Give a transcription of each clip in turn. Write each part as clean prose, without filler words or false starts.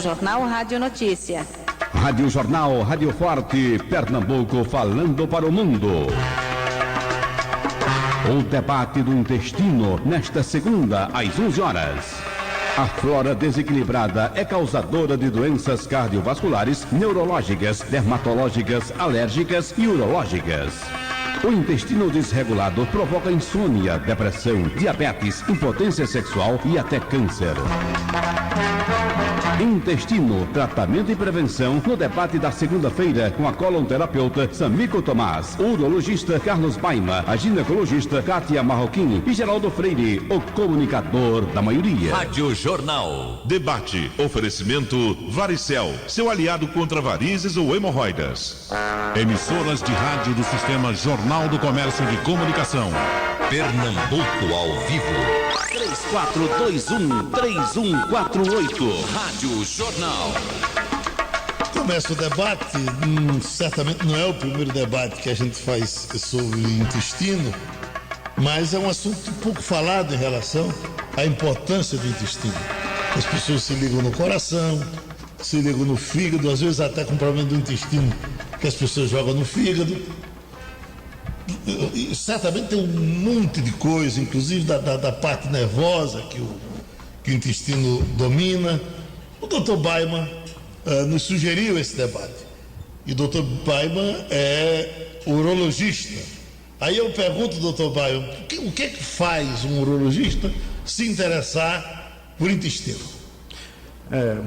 Jornal Rádio Notícia. Rádio Jornal, Rádio Forte, Pernambuco falando para o mundo. O debate do intestino nesta segunda às 11 horas. A flora desequilibrada é causadora de doenças cardiovasculares, neurológicas, dermatológicas, alérgicas e urológicas. O intestino desregulado provoca insônia, depressão, diabetes, impotência sexual e até câncer. Intestino, tratamento e prevenção no debate da segunda-feira com a colonterapeuta Samico Tomás, o urologista Carlos Baima, a ginecologista Kátia Marroquim e Geraldo Freire, o comunicador da maioria. Rádio Jornal. Debate. Oferecimento Varicel, seu aliado contra varizes ou hemorroidas. Emissoras de rádio do Sistema Jornal do Comércio de Comunicação. Pernambuco ao vivo. 3421-3148. Rádio Jornal. Começa o debate, certamente não é o primeiro debate que a gente faz sobre o intestino, mas é um assunto pouco falado em relação à importância do intestino. As pessoas se ligam no coração, se ligam no fígado, às vezes até com problema do intestino que as pessoas jogam no fígado. E certamente tem um monte de coisa, inclusive da parte nervosa que o intestino domina. O Dr. Baima nos sugeriu esse debate. E o Dr. Baima é urologista. Aí eu pergunto, Dr. Baima, o que é que faz um urologista se interessar por intestino?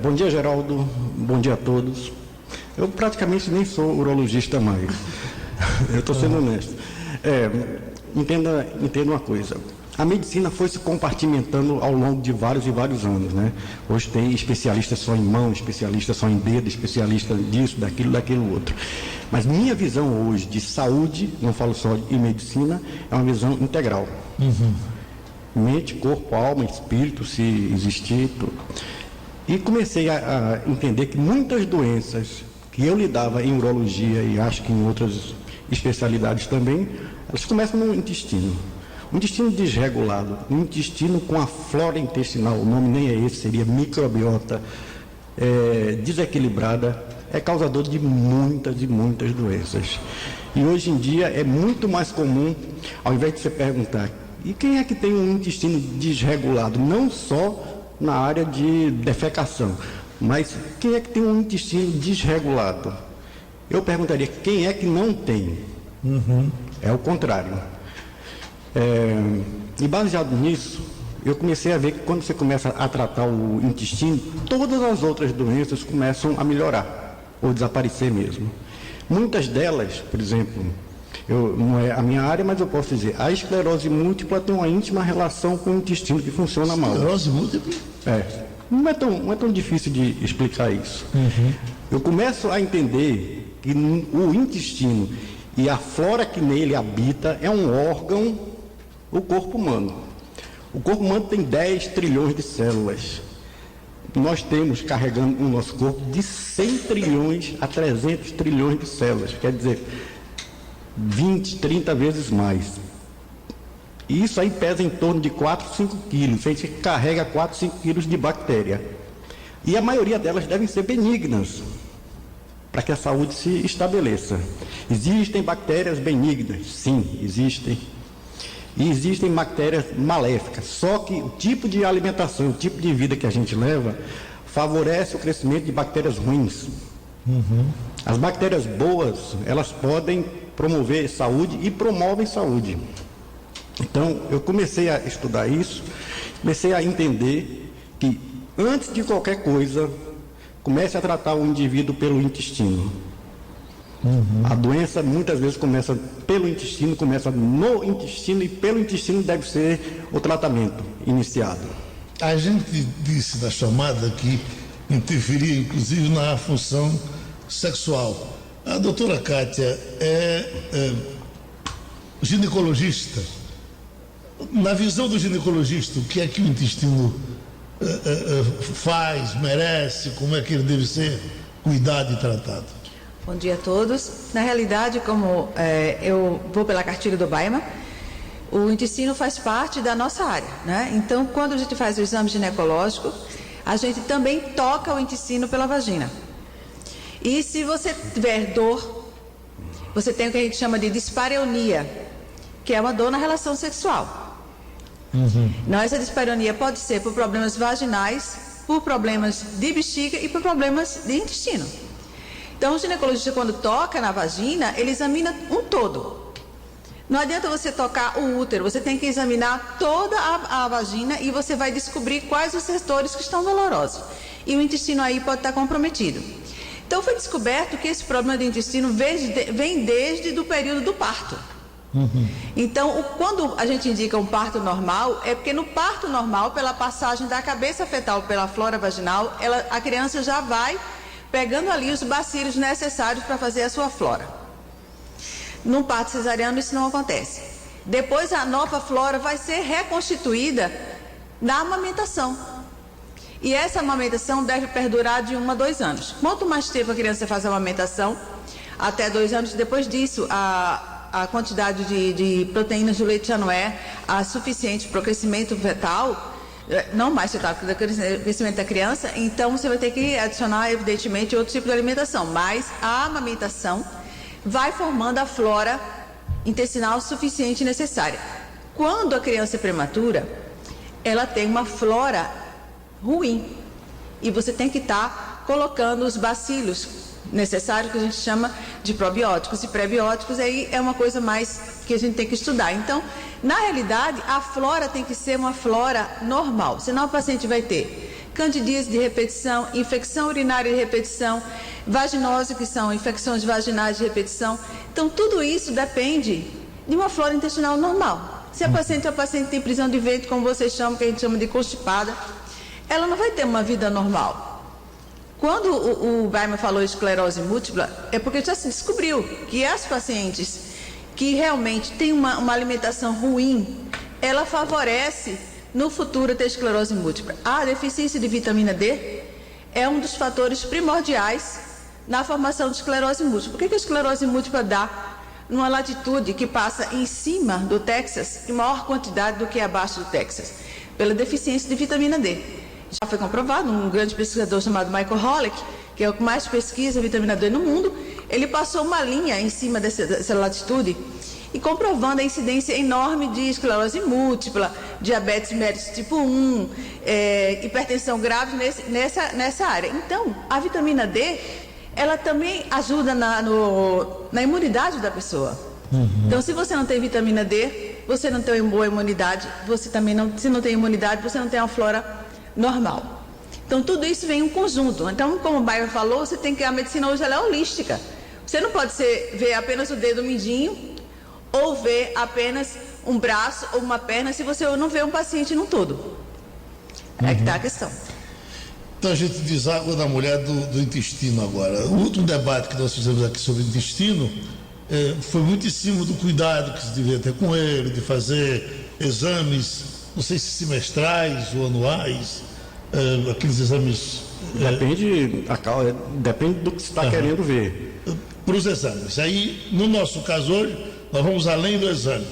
Bom dia, Geraldo. Bom dia a todos. Eu praticamente nem sou urologista mais. Eu estou sendo honesto. Entenda uma coisa. A medicina foi se compartimentando ao longo de vários e vários anos, né? Hoje tem especialistas só em mão, especialistas só em dedo, especialista disso, daquilo outro. Mas minha visão hoje de saúde, não falo só em medicina, é uma visão integral. Mente, corpo, alma, espírito, se existir, tudo. E comecei a entender que muitas doenças que eu lidava em urologia e acho que em outras especialidades também, elas começam no intestino. O intestino desregulado, o intestino com a flora intestinal, o nome nem é esse, seria microbiota desequilibrada, é causador de muitas e muitas doenças. E hoje em dia é muito mais comum, ao invés de você perguntar, e quem é que tem um intestino desregulado? Não só na área de defecação, mas quem é que tem um intestino desregulado? Eu perguntaria, quem é que não tem? É o contrário. E baseado nisso, eu comecei a ver que quando você começa a tratar o intestino, todas as outras doenças começam a melhorar, ou desaparecer mesmo. Muitas delas, por exemplo, não é a minha área, mas eu posso dizer, a esclerose múltipla tem uma íntima relação com o intestino que funciona mal. Esclerose múltipla? Não é tão difícil de explicar isso. Eu começo a entender que o intestino e a flora que nele habita é um órgão do corpo humano. O corpo humano tem 10 trilhões de células. Nós temos carregando no nosso corpo de 100 trilhões a 300 trilhões de células. Quer dizer, 20, 30 vezes mais. E isso aí pesa em torno de 4, 5 quilos. A gente carrega 4, 5 quilos de bactéria. E a maioria delas devem ser benignas, para que a saúde se estabeleça. Existem bactérias benignas? Sim, existem. E existem bactérias maléficas. Só que o tipo de alimentação, o tipo de vida que a gente leva, favorece o crescimento de bactérias ruins. As bactérias boas, elas podem promover saúde e promovem saúde. Então, eu comecei a estudar isso, comecei a entender que, antes de qualquer coisa, comece a tratar o indivíduo pelo intestino. A doença muitas vezes começa pelo intestino, começa no intestino, e pelo intestino deve ser o tratamento iniciado. A gente disse na chamada que interferia inclusive na função sexual. A doutora Kátia é ginecologista. Na visão do ginecologista, o que é que o intestino faz, merece, como é que ele deve ser cuidado e tratado? Bom dia a todos. Na realidade, como eu vou pela cartilha do Baima, o intestino faz parte da nossa área, né? Então, quando a gente faz o exame ginecológico, a gente também toca o intestino pela vagina. E se você tiver dor, você tem o que a gente chama de dispareunia, que é uma dor na relação sexual. Não, essa dispareunia pode ser por problemas vaginais, por problemas de bexiga e por problemas de intestino. Então, o ginecologista, quando toca na vagina, ele examina um todo. Não adianta você tocar o útero, você tem que examinar toda a vagina e você vai descobrir quais os setores que estão dolorosos. E o intestino aí pode estar comprometido. Então, foi descoberto que esse problema do intestino vem desde o período do parto. Então, quando a gente indica um parto normal, é porque no parto normal, pela passagem da cabeça fetal pela flora vaginal, a criança já vai pegando ali os bacilos necessários para fazer a sua flora. Num parto cesariano isso não acontece. Depois a nova flora vai ser reconstituída na amamentação. E essa amamentação deve perdurar de 1 a 2 anos. Quanto mais tempo a criança faz a amamentação, até 2 anos, depois disso a quantidade de proteínas do leite já não é a suficiente para o crescimento fetal, não mais fetal, para o crescimento da criança, então você vai ter que adicionar, evidentemente, outro tipo de alimentação, mas a amamentação vai formando a flora intestinal suficiente e necessária. Quando a criança é prematura, ela tem uma flora ruim, e você tem que estar colocando os bacilos necessários, que a gente chama de probióticos e pré-bióticos, aí é uma coisa mais que a gente tem que estudar. Então, na realidade, a flora tem que ser uma flora normal, senão o paciente vai ter candidíase de repetição, infecção urinária de repetição, vaginose, que são infecções vaginais de repetição. Então, tudo isso depende de uma flora intestinal normal. Se a paciente tem prisão de ventre, como vocês chamam, que a gente chama de constipada, ela não vai ter uma vida normal. Quando o Weimar falou esclerose múltipla, é porque já se descobriu que as pacientes que realmente têm uma alimentação ruim, ela favorece no futuro ter esclerose múltipla. A deficiência de vitamina D é um dos fatores primordiais na formação de esclerose múltipla. Por que a esclerose múltipla dá numa latitude que passa em cima do Texas em maior quantidade do que abaixo do Texas? Pela deficiência de vitamina D. Já foi comprovado, um grande pesquisador chamado Michael Hollick, que é o que mais pesquisa vitamina D no mundo, ele passou uma linha em cima dessa latitude e comprovando a incidência enorme de esclerose múltipla, diabetes mellitus tipo 1, hipertensão grave nessa área. Então, a vitamina D, ela também ajuda na imunidade da pessoa. Então, se você não tem vitamina D, você não tem uma boa imunidade, você também se não tem imunidade, você não tem uma flora normal. Então, tudo isso vem em um conjunto. Então, como o Weimar falou, a medicina hoje ela é holística. Você não pode ver apenas o dedo mindinho ou ver apenas um braço ou uma perna se você não vê um paciente num todo. É que está a questão. Então, a gente deságua da mulher do intestino agora. O último debate que nós fizemos aqui sobre o intestino foi muito em cima do cuidado que se devia ter com ele, de fazer exames, não sei se semestrais ou anuais, aqueles exames... Depende do que você está querendo ver. Para os exames. Aí, no nosso caso hoje, nós vamos além do exame.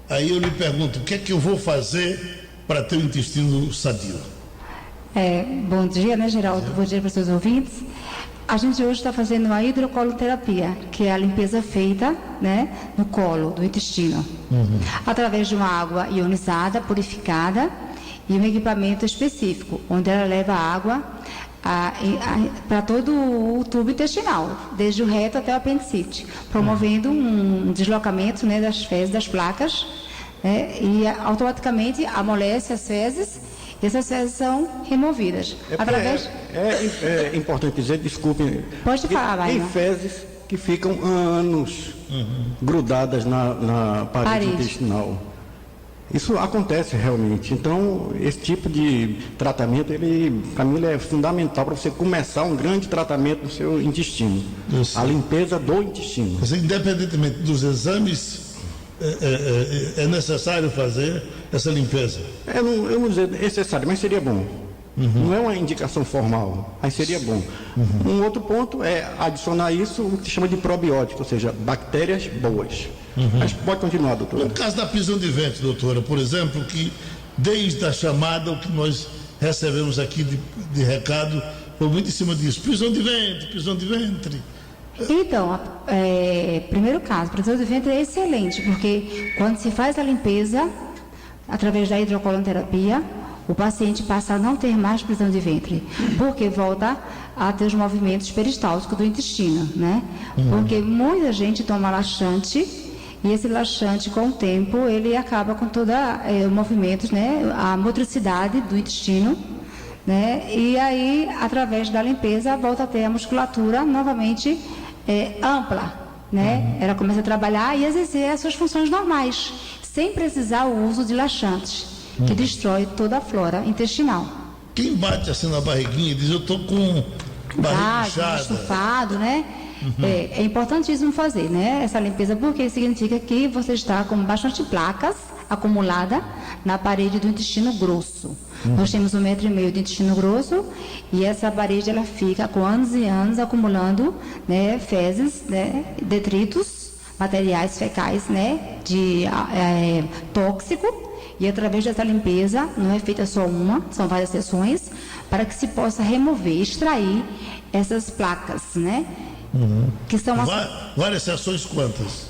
Aí eu lhe pergunto, o que é que eu vou fazer para ter o intestino sadio? Bom dia, né, Geraldo? Bom dia para os seus ouvintes. A gente hoje está fazendo uma hidrocoloterapia, que é a limpeza feita, né, no colo do intestino, através de uma água ionizada, purificada, e um equipamento específico, onde ela leva a água para todo o tubo intestinal, desde o reto até o apendicite, promovendo um deslocamento, né, das fezes, das placas, né, e automaticamente amolece as fezes, e essas fezes são removidas. É importante dizer, desculpe, pode falar, tem fezes que ficam anos grudadas na parede intestinal. Isso acontece realmente. Então, esse tipo de tratamento, para mim, ele é fundamental para você começar um grande tratamento no seu intestino. A limpeza do intestino. Mas, independentemente dos exames, é necessário fazer essa limpeza? Eu não vou dizer necessário, mas seria bom. Não é uma indicação formal, mas seria bom. Um outro ponto é adicionar isso, o que se chama de probiótico, ou seja, bactérias boas. Mas pode continuar, doutora. No caso da prisão de ventre, doutora, por exemplo, que desde a chamada, o que nós recebemos aqui de recado, foi muito em cima disso. Prisão de ventre. Então, primeiro caso, prisão de ventre é excelente, porque quando se faz a limpeza, através da hidrocolonterapia, o paciente passa a não ter mais prisão de ventre, porque volta a ter os movimentos peristálticos do intestino, né? Porque muita gente toma laxante, e esse laxante, com o tempo, ele acaba com todos os movimentos, né? A motricidade do intestino, né? E aí, através da limpeza, volta a ter a musculatura novamente ampla, né? Ela começa a trabalhar e exercer as suas funções normais, sem precisar o uso de laxantes, que destrói toda a flora intestinal. Quem bate assim na barriguinha e diz, eu estou com barriga inchada, estufado, né? É importantíssimo fazer, né? Essa limpeza, porque significa que você está com bastante placas acumulada na parede do intestino grosso. Nós temos 1,5 metro de intestino grosso e essa parede ela fica com anos e anos acumulando, né, fezes, né, detritos, materiais fecais, né, de tóxico. E através dessa limpeza, não é feita só uma, são várias sessões, para que se possa remover, extrair essas placas, né? Que são várias sessões quantas?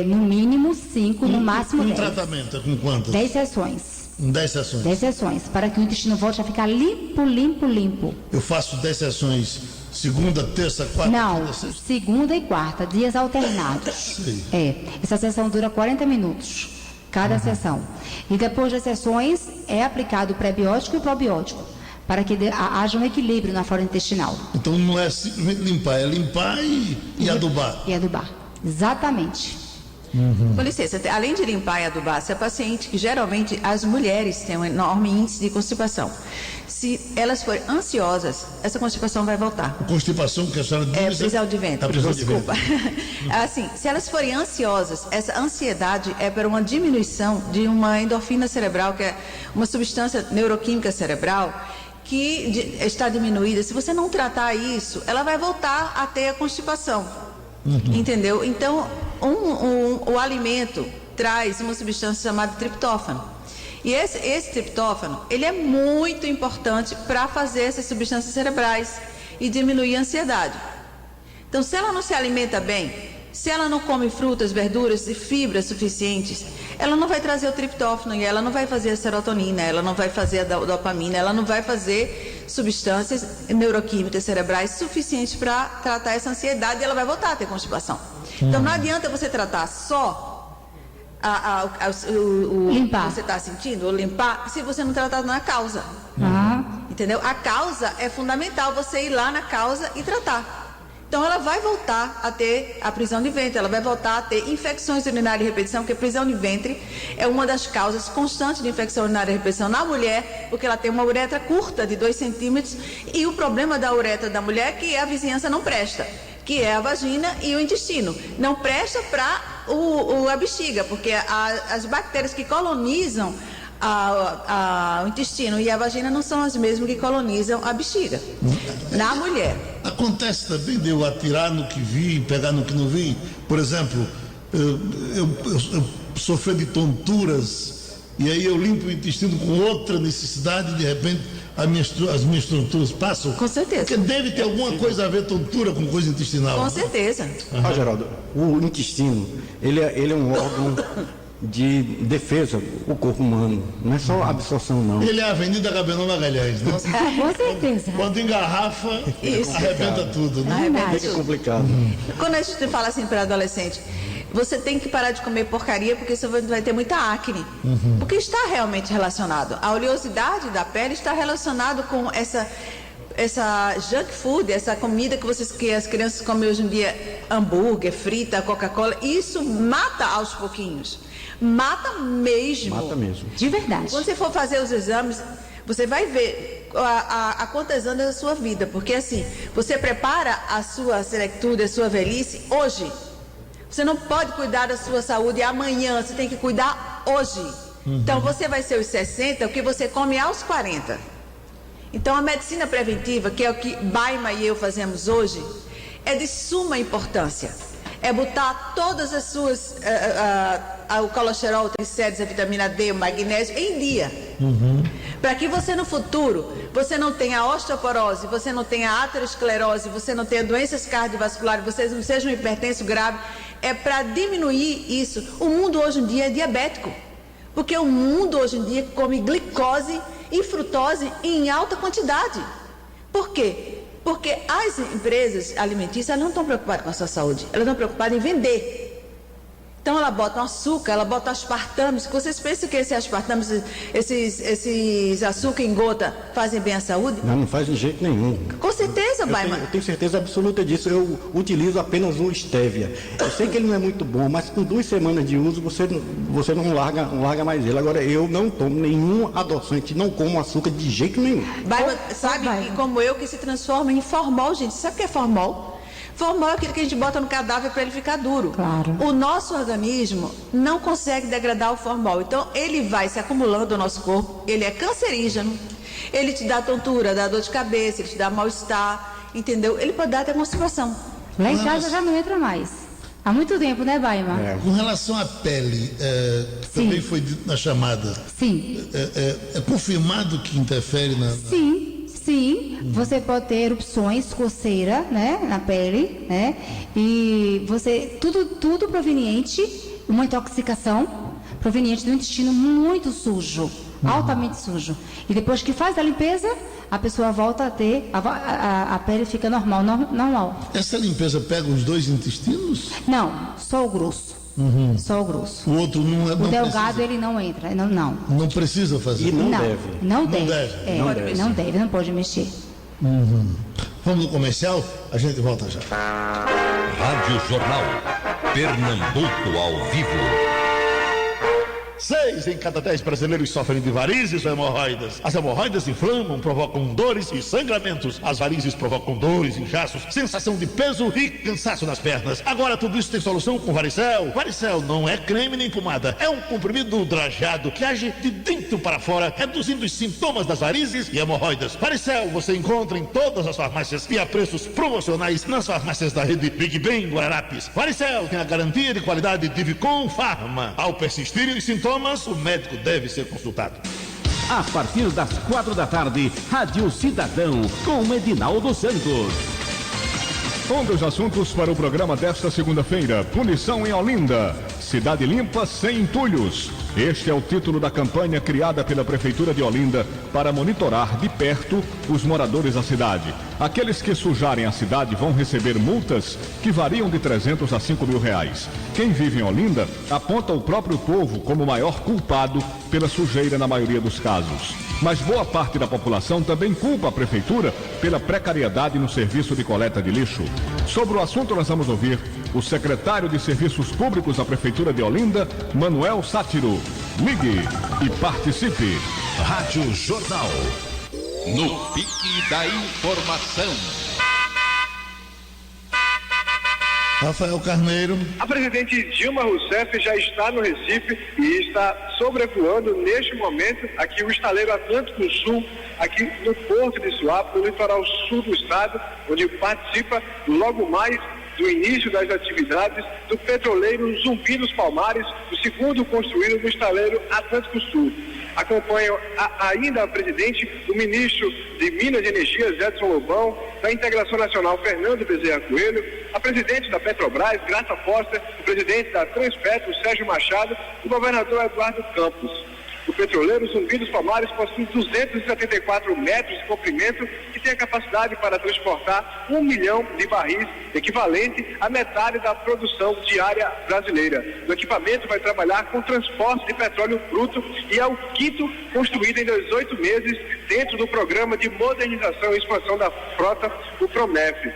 No mínimo 5, no máximo 10. Tratamento é com quantas? 10 sessões. 10 sessões? 10 sessões, para que o intestino volte a ficar limpo. Eu faço 10 sessões, segunda, terça, quarta? Não, segunda e quarta, dias alternados. Sei. Essa sessão dura 40 minutos, cada sessão. E depois das sessões é aplicado o prebiótico e o probiótico, para que haja um equilíbrio na flora intestinal. Então não é simplesmente limpar, é limpar e adubar. E adubar, exatamente. Com licença, além de limpar e adubar, essa paciente, que geralmente as mulheres têm um enorme índice de constipação. Se elas forem ansiosas, essa constipação vai voltar. A constipação que a senhora diz... prisão de ventre. Desculpa. Assim, se elas forem ansiosas, essa ansiedade é para uma diminuição de uma endorfina cerebral, que é uma substância neuroquímica cerebral, que está diminuída. Se você não tratar isso, ela vai voltar a ter a constipação. Entendeu? Então, o alimento traz uma substância chamada triptófano. E esse triptófano, ele é muito importante para fazer essas substâncias cerebrais e diminuir a ansiedade. Então, se ela não se alimenta bem, se ela não come frutas, verduras e fibras suficientes, ela não vai trazer o triptófano e ela não vai fazer a serotonina, ela não vai fazer a dopamina, ela não vai fazer substâncias neuroquímicas cerebrais suficientes para tratar essa ansiedade e ela vai voltar a ter constipação. Então, não adianta você tratar só limpar. Que você está sentindo, ou limpar, se você não tratar na causa. Entendeu? A causa é fundamental, você ir lá na causa e tratar. Então, ela vai voltar a ter a prisão de ventre, ela vai voltar a ter infecções urinárias de repetição, porque a prisão de ventre é uma das causas constantes de infecção urinária de repetição na mulher, porque ela tem uma uretra curta de 2 centímetros, e o problema da uretra da mulher é que a vizinhança não presta, que é a vagina e o intestino. Não presta para a bexiga, porque as bactérias que colonizam o intestino e a vagina não são as mesmas que colonizam a bexiga na mulher. Acontece também de eu atirar no que vi, pegar no que não vi. Por exemplo, eu sofri de tonturas e aí eu limpo o intestino com outra necessidade e de repente as minhas tonturas passam. Com certeza. Porque deve ter alguma coisa a ver tontura com coisa intestinal. Com certeza. Geraldo, o intestino, ele é um órgão de defesa do corpo humano, não é só absorção, não. Ele é a Avenida Gabriel Magalhães, né? Com certeza. Quando engarrafa, arrebenta tudo, né? É complicado. Quando a gente fala assim para adolescente, você tem que parar de comer porcaria porque você vai ter muita acne. Porque está realmente relacionado. A oleosidade da pele está relacionado com essa junk food, essa comida que as crianças comem hoje em dia, hambúrguer, frita, Coca-Cola. Isso mata aos pouquinhos. Mata mesmo. Mata mesmo. De verdade. Quando você for fazer os exames, você vai ver a quantas anos da sua vida. Porque assim, você prepara a sua selectude, a sua velhice hoje. Você não pode cuidar da sua saúde amanhã, você tem que cuidar hoje. Então você vai ser os 60, o que você come aos 40. Então a medicina preventiva, que é o que Baima e eu fazemos hoje, é de suma importância. É botar todas as suas, o colesterol, o triglicérides, a vitamina D, o magnésio em dia. Para que você no futuro, você não tenha osteoporose, você não tenha aterosclerose, você não tenha doenças cardiovasculares, você não seja um hipertenso grave, é para diminuir isso. O mundo hoje em dia é diabético, porque o mundo hoje em dia come glicose e frutose em alta quantidade. Por quê? Porque as empresas alimentícias elas não estão preocupadas com a sua saúde, elas estão preocupadas em vender. Então ela bota açúcar, ela bota aspartames. Vocês pensam que esses aspartames, esses açúcar em gota fazem bem à saúde? Não faz de jeito nenhum. Com certeza, Baima. Eu tenho certeza absoluta disso. Eu utilizo apenas um stevia. Eu sei que ele não é muito bom, mas com 2 semanas de uso você não larga mais ele. Agora eu não tomo nenhum adoçante, não como açúcar de jeito nenhum. Baima, sabe que como eu que se transforma em formol, gente. Sabe o que é formol? Formol é aquilo que a gente bota no cadáver para ele ficar duro. Claro. O nosso organismo não consegue degradar o formol. Então, ele vai se acumulando no nosso corpo. Ele é cancerígeno. Ele te dá tontura, dá dor de cabeça, ele te dá mal-estar, entendeu? Ele pode dar até constipação. Lá em casa já não entra mais. Há muito tempo, né, Baima? Com relação à pele, que também foi dito na chamada. Sim. É confirmado que interfere na... Sim, você pode ter erupções, coceira, né, na pele, né, e você, tudo proveniente, uma intoxicação proveniente do intestino muito sujo, altamente sujo. E depois que faz a limpeza, a pessoa volta a ter, a pele fica normal. Essa limpeza pega os 2 intestinos? Não, só o grosso. Só o grosso. O outro não é. O delgado ele não entra, não. Não precisa fazer. E não deve. Não Não deve, não pode mexer. Vamos no comercial, a gente volta já. Rádio Jornal. Pernambuco ao vivo. 6 em cada 10 brasileiros sofrem de varizes ou hemorroidas. As hemorroidas inflamam, provocam dores e sangramentos. As varizes provocam dores, inchaços, sensação de peso e cansaço nas pernas. Agora tudo isso tem solução com Varicel. Varicel não é creme nem pomada, é um comprimido drajado que age de dentro para fora, reduzindo os sintomas das varizes e hemorroidas. Varicel você encontra em todas as farmácias e a preços promocionais nas farmácias da rede Big Ben Guararapes. Varicel tem a garantia de qualidade de Vicom Pharma. Ao persistirem os sintomas, o médico deve ser consultado. A partir das 4 da tarde, Rádio Cidadão, com Edinaldo Santos. Um dos assuntos para o programa desta segunda-feira: punição em Olinda. Cidade limpa sem entulhos. Este é o título da campanha criada pela Prefeitura de Olinda para monitorar de perto os moradores da cidade. Aqueles que sujarem a cidade vão receber multas que variam de 300 a 5 mil reais. Quem vive em Olinda aponta o próprio povo como o maior culpado pela sujeira na maioria dos casos. Mas boa parte da população também culpa a Prefeitura pela precariedade no serviço de coleta de lixo. Sobre o assunto, nós vamos ouvir o secretário de Serviços Públicos da Prefeitura de Olinda, Manuel Sátiro. Ligue e participe. Rádio Jornal. No pique da informação. Rafael Carneiro. A presidente Dilma Rousseff já está no Recife e está sobrevoando neste momento aqui o estaleiro Atlântico Sul, aqui no Porto de Suape, no litoral sul do estado, onde participa logo mais do início das atividades do petroleiro Zumbi dos Palmares, o segundo construído no estaleiro Atlântico Sul. Acompanham ainda a presidente, o ministro de Minas e Energia, Edson Lobão, da Integração Nacional, Fernando Bezerra Coelho, a presidente da Petrobras, Graça Foster, o presidente da Transpetro, Sérgio Machado, e o governador Eduardo Campos. O petroleiro Zumbi dos Palmares possui 274 metros de comprimento e tem a capacidade para transportar 1 milhão de barris, equivalente à metade da produção diária brasileira. O equipamento vai trabalhar com transporte de petróleo bruto e é o quinto construído em 18 meses dentro do programa de modernização e expansão da frota, o PROMEF.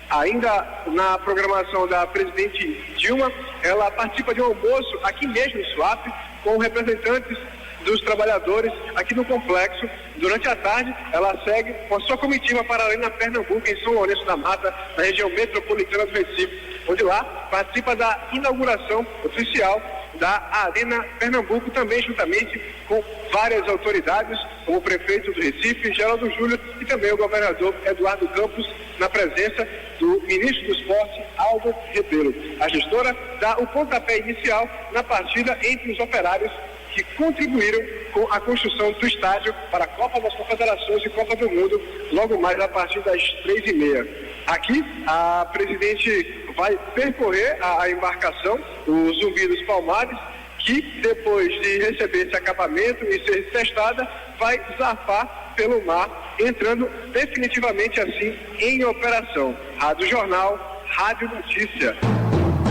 Ainda na programação da presidente Dilma, ela participa de um almoço aqui mesmo em Suape com representantes dos trabalhadores aqui no complexo. Durante a tarde, ela segue com a sua comitiva para a Arena Pernambuco, em São Lourenço da Mata, na região metropolitana do Recife, onde lá participa da inauguração oficial da Arena Pernambuco, também juntamente com várias autoridades, como o prefeito do Recife, Geraldo Júlio, e também o governador Eduardo Campos, na presença do ministro do Esporte, Albert Ribeiro. A gestora dá o pontapé inicial na partida entre os operários que contribuíram com a construção do estádio para a Copa das Confederações e Copa do Mundo, logo mais a partir das 3h30. Aqui, a presidente vai percorrer a embarcação, o Zumbi dos Palmares, que depois de receber esse acabamento e ser testada, vai zarpar pelo mar, entrando definitivamente assim em operação. Rádio Jornal, Rádio Notícia.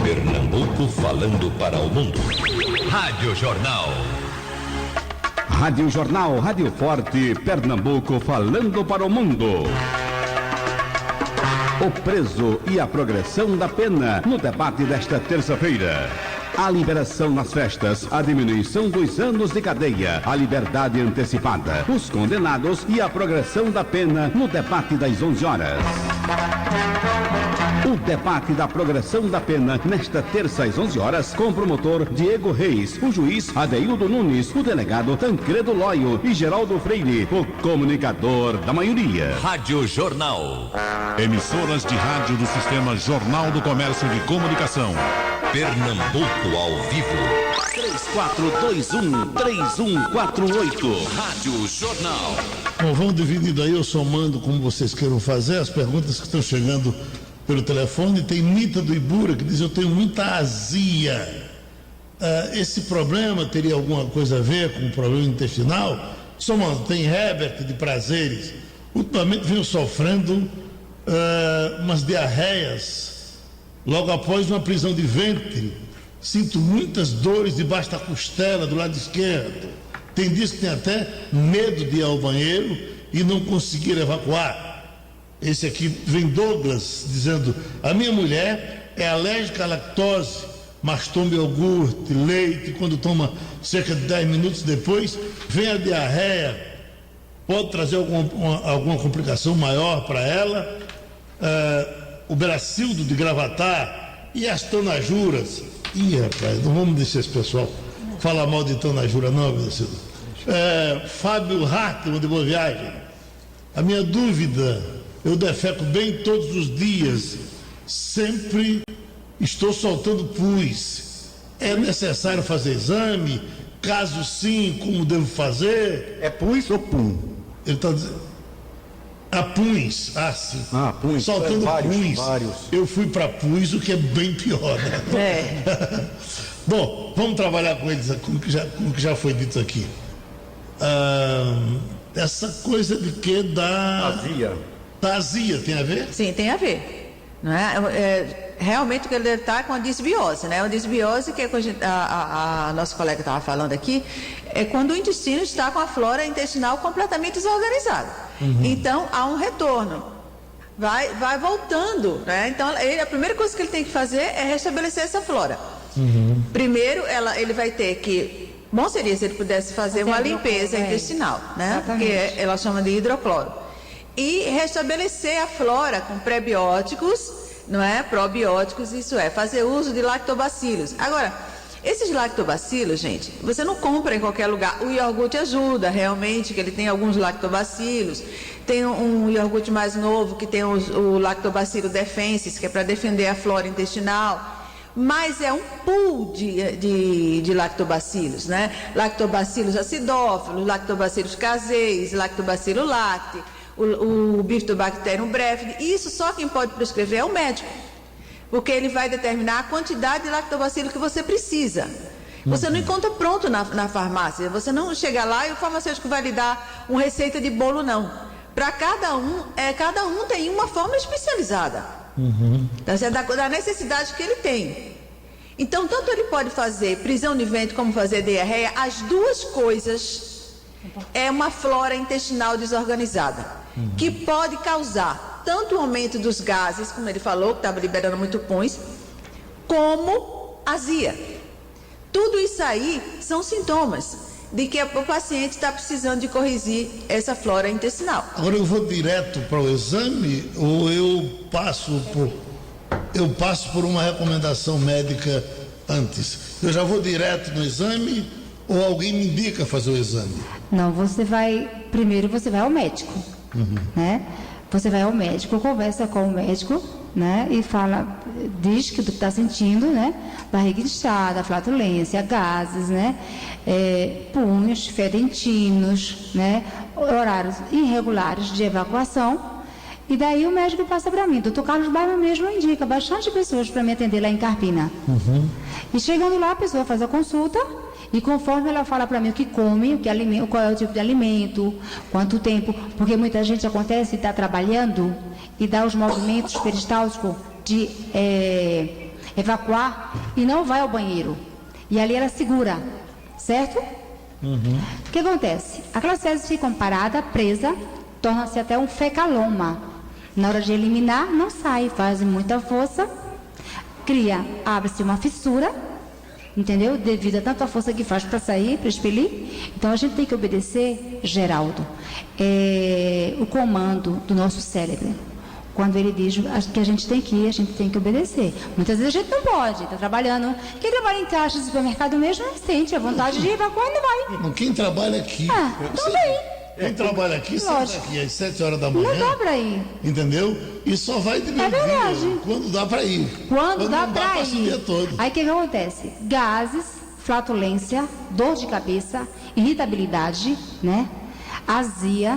Pernambuco falando para o mundo. Rádio Jornal. Rádio Jornal, Rádio Forte, Pernambuco falando para o mundo. O preso e a progressão da pena no debate desta terça-feira. A liberação nas festas, a diminuição dos anos de cadeia, a liberdade antecipada, os condenados e a progressão da pena no debate das 11 horas. O debate da progressão da pena nesta terça às 11 horas com o promotor Diego Reis, o juiz Adeildo Nunes, o delegado Tancredo Loio e Geraldo Freire, o comunicador da maioria. Rádio Jornal. Emissoras de rádio do Sistema Jornal do Comércio de Comunicação. Pernambuco ao vivo. 3421-3148. Rádio Jornal. Bom, vamos dividindo aí, eu somando como vocês queiram fazer, as perguntas que estão chegando pelo telefone. Tem Nita do Ibura que diz: eu tenho muita azia. Esse problema teria alguma coisa a ver com o problema intestinal? Somando, tem Herbert de Prazeres. Ultimamente venho sofrendo umas diarreias logo após uma prisão de ventre. Sinto muitas dores debaixo da costela do lado esquerdo. Tem dias que tem até medo de ir ao banheiro e não conseguir evacuar. Esse aqui vem Douglas dizendo: a minha mulher é alérgica à lactose, mas toma iogurte, leite, quando toma cerca de 10 minutos depois vem a diarreia. Pode trazer alguma complicação maior para ela? O Beracildo de Gravatar e as tonajuras. Ih, rapaz, não vamos deixar esse pessoal falar mal de tonajura não, Beracildo. Fábio Hartmann de Boa Viagem. A minha dúvida: eu defeco bem todos os dias, sempre estou soltando pus. É necessário fazer exame? Caso sim, como devo fazer? É pus ou pum? Ele está dizendo... puns, sim. Puns. Soltando puns. Vários. Eu fui para pus, o que é bem pior, né? Bom, vamos trabalhar com eles, com o que já foi dito aqui. Essa coisa de que da azia tem a ver? Sim, tem a ver. Não é? Realmente o que ele está com a disbiose, né? A disbiose, que a nossa colega estava falando aqui, é quando o intestino está com a flora intestinal completamente desorganizada. Então há um retorno, vai voltando, né? Então a primeira coisa que ele tem que fazer é restabelecer essa flora. Primeiro ele vai ter que, bom seria se ele pudesse fazer uma limpeza intestinal, né? Exatamente. Que ela chama de hidrocloro, e restabelecer a flora com prebióticos, não é? Probióticos, isso é, fazer uso de lactobacilos. Agora, esses lactobacilos, gente, você não compra em qualquer lugar. O iogurte ajuda, realmente, que ele tem alguns lactobacilos. Tem um iogurte mais novo que tem o lactobacilo defensis, que é para defender a flora intestinal. Mas é um pool de lactobacilos, né? Lactobacilos acidófilos, lactobacilos caseis, lactobacilo lacti, o Bifidobacterium breve. Isso só quem pode prescrever é o médico, porque ele vai determinar a quantidade de lactobacilo que você precisa. Você não encontra pronto na farmácia. Você não chega lá e o farmacêutico vai lhe dar uma receita de bolo, não. Para cada um tem uma forma especializada. Da necessidade que ele tem. Então, tanto ele pode fazer prisão de ventre como fazer diarreia. As duas coisas é uma flora intestinal desorganizada, que pode causar tanto o aumento dos gases, como ele falou, que estava liberando muito pus, como azia. Tudo isso aí são sintomas de que o paciente está precisando de corrigir essa flora intestinal. Agora eu vou direto para o exame ou eu passo por uma recomendação médica antes? Eu já vou direto no exame ou alguém me indica fazer o exame? Não, primeiro você vai ao médico, né? você vai ao médico, conversa com o médico, né? E fala, diz que está sentindo, né? Barriga inchada, flatulência, gases, né? Punhos fedentinos, né? Horários irregulares de evacuação. E daí o médico passa para mim. Dr. Carlos Baima mesmo indica bastante pessoas para me atender lá em Carpina. E chegando lá, a pessoa faz a consulta e conforme ela fala para mim o que come, qual é o tipo de alimento, quanto tempo, porque muita gente acontece está trabalhando e dá os movimentos peristálticos de evacuar e não vai ao banheiro. E ali ela segura, certo? O que acontece? Aquelas fezes ficam paradas, presas, torna-se até um fecaloma. Na hora de eliminar, não sai, faz muita força, abre-se uma fissura, entendeu? Devido a tanta força que faz para sair, para expelir. Então a gente tem que obedecer, Geraldo, o comando do nosso cérebro. Quando ele diz que a gente tem que ir, a gente tem que obedecer. Muitas vezes a gente não pode, está trabalhando. Quem trabalha em caixa de supermercado mesmo sente a vontade de evacuar e não vai. Não, quem trabalha aqui. Também. Quem trabalha aqui, sai daqui às 7 horas da manhã. Não dá para ir. Entendeu? E só vai de meio-dia, quando dá para ir. Quando dá para ir. O dia todo. Aí o que acontece? Gases, flatulência, dor de cabeça, irritabilidade, né? Azia.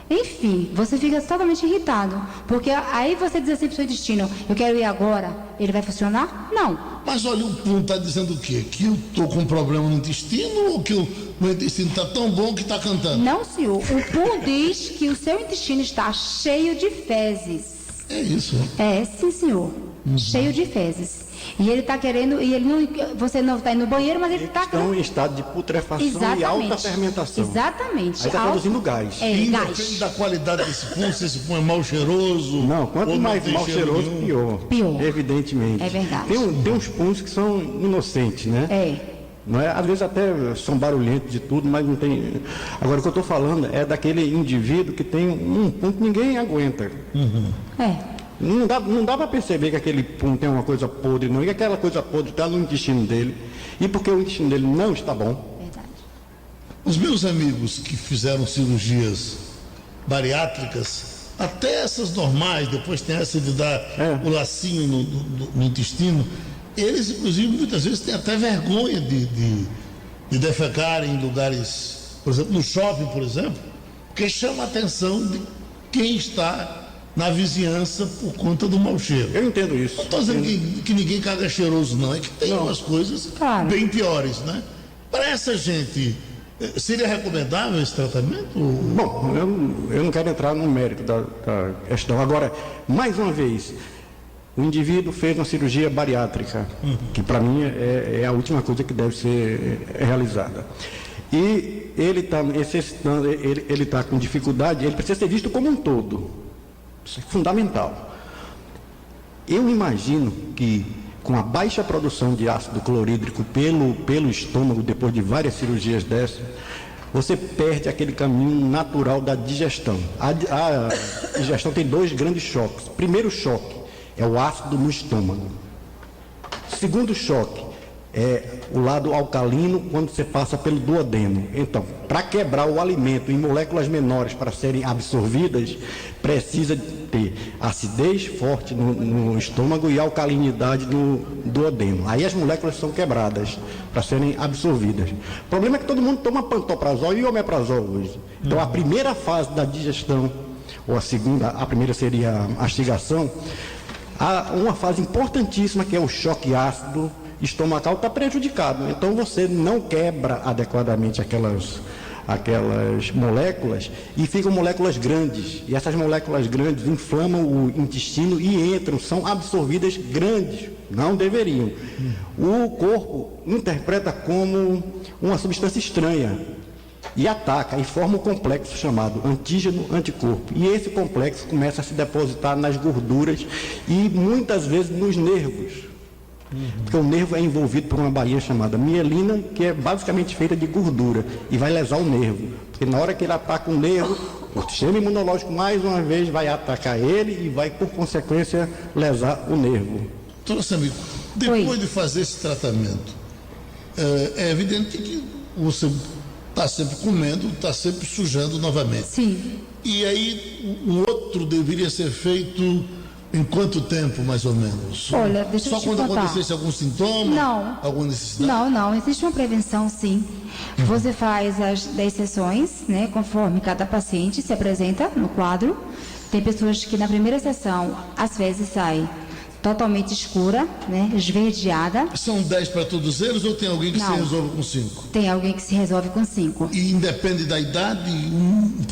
Enfim, você fica totalmente irritado. Porque aí você diz assim para o seu intestino, eu quero ir agora, ele vai funcionar? Não. Mas olha, o Pum está dizendo o quê? Que eu estou com um problema no intestino ou que o meu intestino está tão bom que está cantando? Não, senhor. O Pum diz que o seu intestino está cheio de fezes. É isso, né? É, sim, senhor. Cheio de fezes. E ele está querendo, e ele não, você não está indo no banheiro, mas ele está... Estão em estado de putrefação e alta fermentação. Exatamente. Aí está produzindo gás. E depende da qualidade desse pum, se esse pum é mal cheiroso. Não, quanto mais mal cheiroso, pior. Evidentemente. É verdade. Tem uns puns que são inocentes, né? Não é? Às vezes até são barulhentos de tudo, mas não tem... Agora, o que eu estou falando é daquele indivíduo que tem um pum que ninguém aguenta. Não dá para perceber que aquele pum tem uma coisa podre, não. E aquela coisa podre está no intestino dele. E porque o intestino dele não está bom. Verdade. Os meus amigos que fizeram cirurgias bariátricas, até essas normais, depois tem essa de dar o lacinho no intestino, eles, inclusive, muitas vezes têm até vergonha de defecar em lugares, por exemplo, no shopping, por exemplo, porque chama a atenção de quem está na vizinhança por conta do mau cheiro. Eu entendo isso. Não estou dizendo que ninguém caga cheiroso, não. É que tem umas coisas bem piores, né? Para essa gente, seria recomendável esse tratamento? Bom, eu não quero entrar no mérito da questão. Agora, mais uma vez, o indivíduo fez uma cirurgia bariátrica, que para mim é a última coisa que deve ser realizada. E ele está necessitando, ele está com dificuldade, ele precisa ser visto como um todo. Isso é fundamental. Eu imagino que com a baixa produção de ácido clorídrico pelo estômago, depois de várias cirurgias dessas, você perde aquele caminho natural da digestão. A digestão tem 2 grandes choques. Primeiro choque é o ácido no estômago. Segundo choque é o lado alcalino quando você passa pelo duodeno. Então, para quebrar o alimento em moléculas menores para serem absorvidas, precisa ter acidez forte no estômago e alcalinidade no duodeno. Aí as moléculas são quebradas para serem absorvidas. O problema é que todo mundo toma pantoprazol e omeprazol hoje. Então, a primeira fase da digestão, ou a primeira seria a mastigação, há uma fase importantíssima que é o choque ácido estomacal, está prejudicado. Então você não quebra adequadamente aquelas moléculas e ficam moléculas grandes. E essas moléculas grandes inflamam o intestino e são absorvidas grandes. Não deveriam. O corpo interpreta como uma substância estranha e ataca e forma um complexo chamado antígeno-anticorpo. E esse complexo começa a se depositar nas gorduras e muitas vezes nos nervos. Porque o nervo é envolvido por uma baía chamada mielina, que é basicamente feita de gordura e vai lesar o nervo. Porque na hora que ele ataca o nervo, o sistema imunológico mais uma vez vai atacar ele e vai, por consequência, lesar o nervo. Doutora Samir, depois de fazer esse tratamento, é evidente que você está sempre comendo, está sempre sujando novamente. Sim. E aí, o outro deveria ser feito em quanto tempo, mais ou menos? Olha, deixa eu te Só quando contar. acontecesse algum sintoma? Não. Alguma necessidade? Não, existe uma prevenção, sim. Você faz as 10 sessões, né, conforme cada paciente se apresenta no quadro. Tem pessoas que na primeira sessão, às vezes, saem totalmente escura, né, esverdeada. São 10 para todos eles ou tem alguém que se resolve com 5? Tem alguém que se resolve com 5. E independe da idade?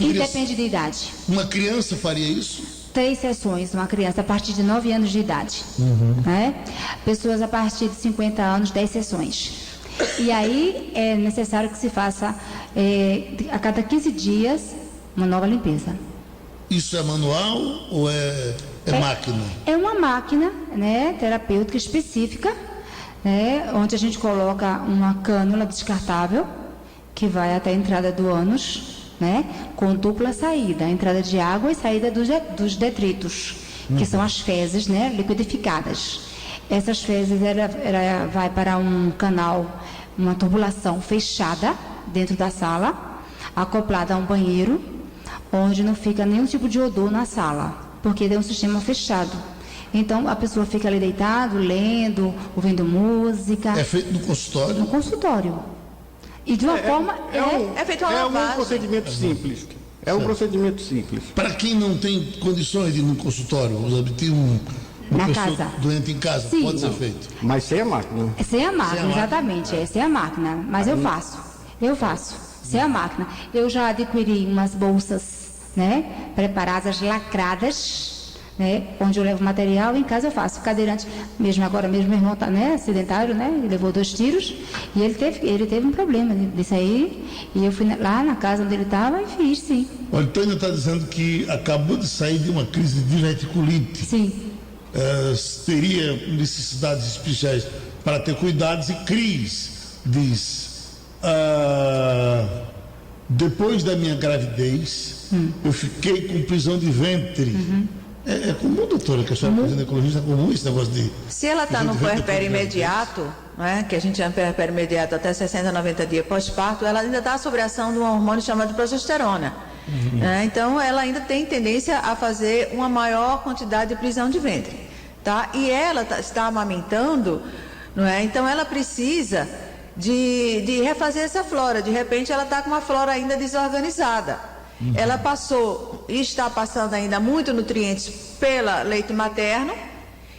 Independe da idade. Uma criança faria isso? 3 sessões, uma criança a partir de 9 anos de idade. Né? Pessoas a partir de 50 anos, 10 sessões. E aí é necessário que se faça a cada 15 dias uma nova limpeza. Isso é manual ou é máquina? É uma máquina, né, terapêutica específica, né, onde a gente coloca uma cânula descartável que vai até a entrada do ânus, né, com dupla saída, entrada de água e saída dos detritos, que são as fezes, né, liquidificadas. Essas fezes ela vai para um canal, uma tubulação fechada dentro da sala, acoplada a um banheiro, onde não fica nenhum tipo de odor na sala, porque é um sistema fechado. Então a pessoa fica ali deitado, lendo, ouvindo música. É feito no consultório? No consultório. E de uma forma é feito uma lavagem. Um procedimento simples. É um procedimento simples. Para quem não tem condições de ir no consultório, tem uma pessoa casa. doente em casa, Sim. pode ser feito. Mas sem a máquina. Sem a máquina, exatamente. Sem a máquina. Mas eu faço. Sem a máquina. Eu já adquiri umas bolsas, né, preparadas, lacradas, né, onde eu levo material, em casa eu faço. O cadeirante, mesmo meu irmão está, né, sedentário, né, ele levou 2 tiros e ele teve um problema disso aí, e eu fui lá na casa onde ele estava e fiz, sim. O Antônio está dizendo que acabou de sair de uma crise de diverticulite. Sim. Teria necessidades especiais para ter cuidados. E Cris diz: depois da minha gravidez, eu fiquei com prisão de ventre. É comum, doutora, que a senhora é ginecologista, é comum esse negócio de... Se ela está no puerpério imediato, né, que a gente chama de puerpério imediato até 60, 90 dias pós-parto, ela ainda está sob a ação de um hormônio chamado progesterona. Então, ela ainda tem tendência a fazer uma maior quantidade de prisão de ventre. Tá? E ela está amamentando, não é? Então, ela precisa de refazer essa flora. De repente, ela está com uma flora ainda desorganizada. Ela passou e está passando ainda muito nutrientes pelo leite materno,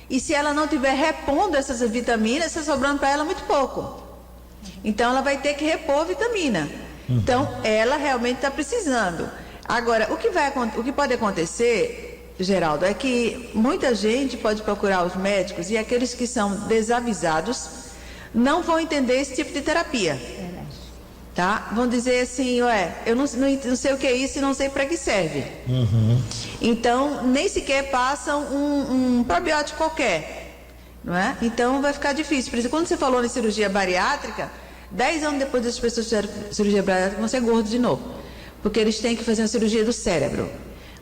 e se ela não estiver repondo essas vitaminas, está sobrando para ela muito pouco. Então ela vai ter que repor vitamina. Então ela realmente está precisando. Agora, o que pode acontecer, Geraldo, é que muita gente pode procurar os médicos e aqueles que são desavisados não vão entender esse tipo de terapia. Tá? Vão dizer assim, eu não sei o que é isso e não sei para que serve. Então, nem sequer passam um probiótico qualquer, não é? Então, vai ficar difícil. Por exemplo, quando você falou em cirurgia bariátrica, 10 anos depois das pessoas fizerem cirurgia bariátrica, vão ser gordos de novo, porque eles têm que fazer uma cirurgia do cérebro.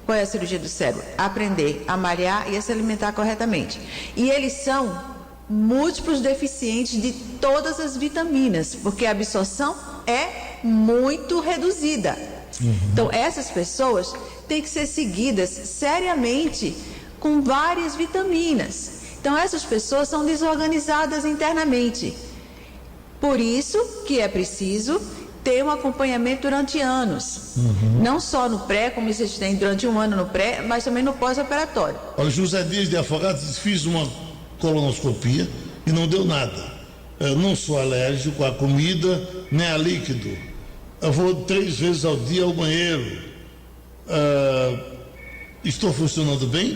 Qual é a cirurgia do cérebro? Aprender a malhar e a se alimentar corretamente. E eles são múltiplos deficientes de todas as vitaminas, porque a absorção é muito reduzida. Então, essas pessoas têm que ser seguidas seriamente com várias vitaminas. Então, essas pessoas são desorganizadas internamente. Por isso que é preciso ter um acompanhamento durante anos. Não só no pré, como vocês têm durante um ano no pré, mas também no pós-operatório. Olha, José Dias de Afogados, fiz uma colonoscopia e não deu nada. Eu não sou alérgico à comida nem a líquido. Eu vou 3 vezes ao dia ao banheiro. Estou funcionando bem?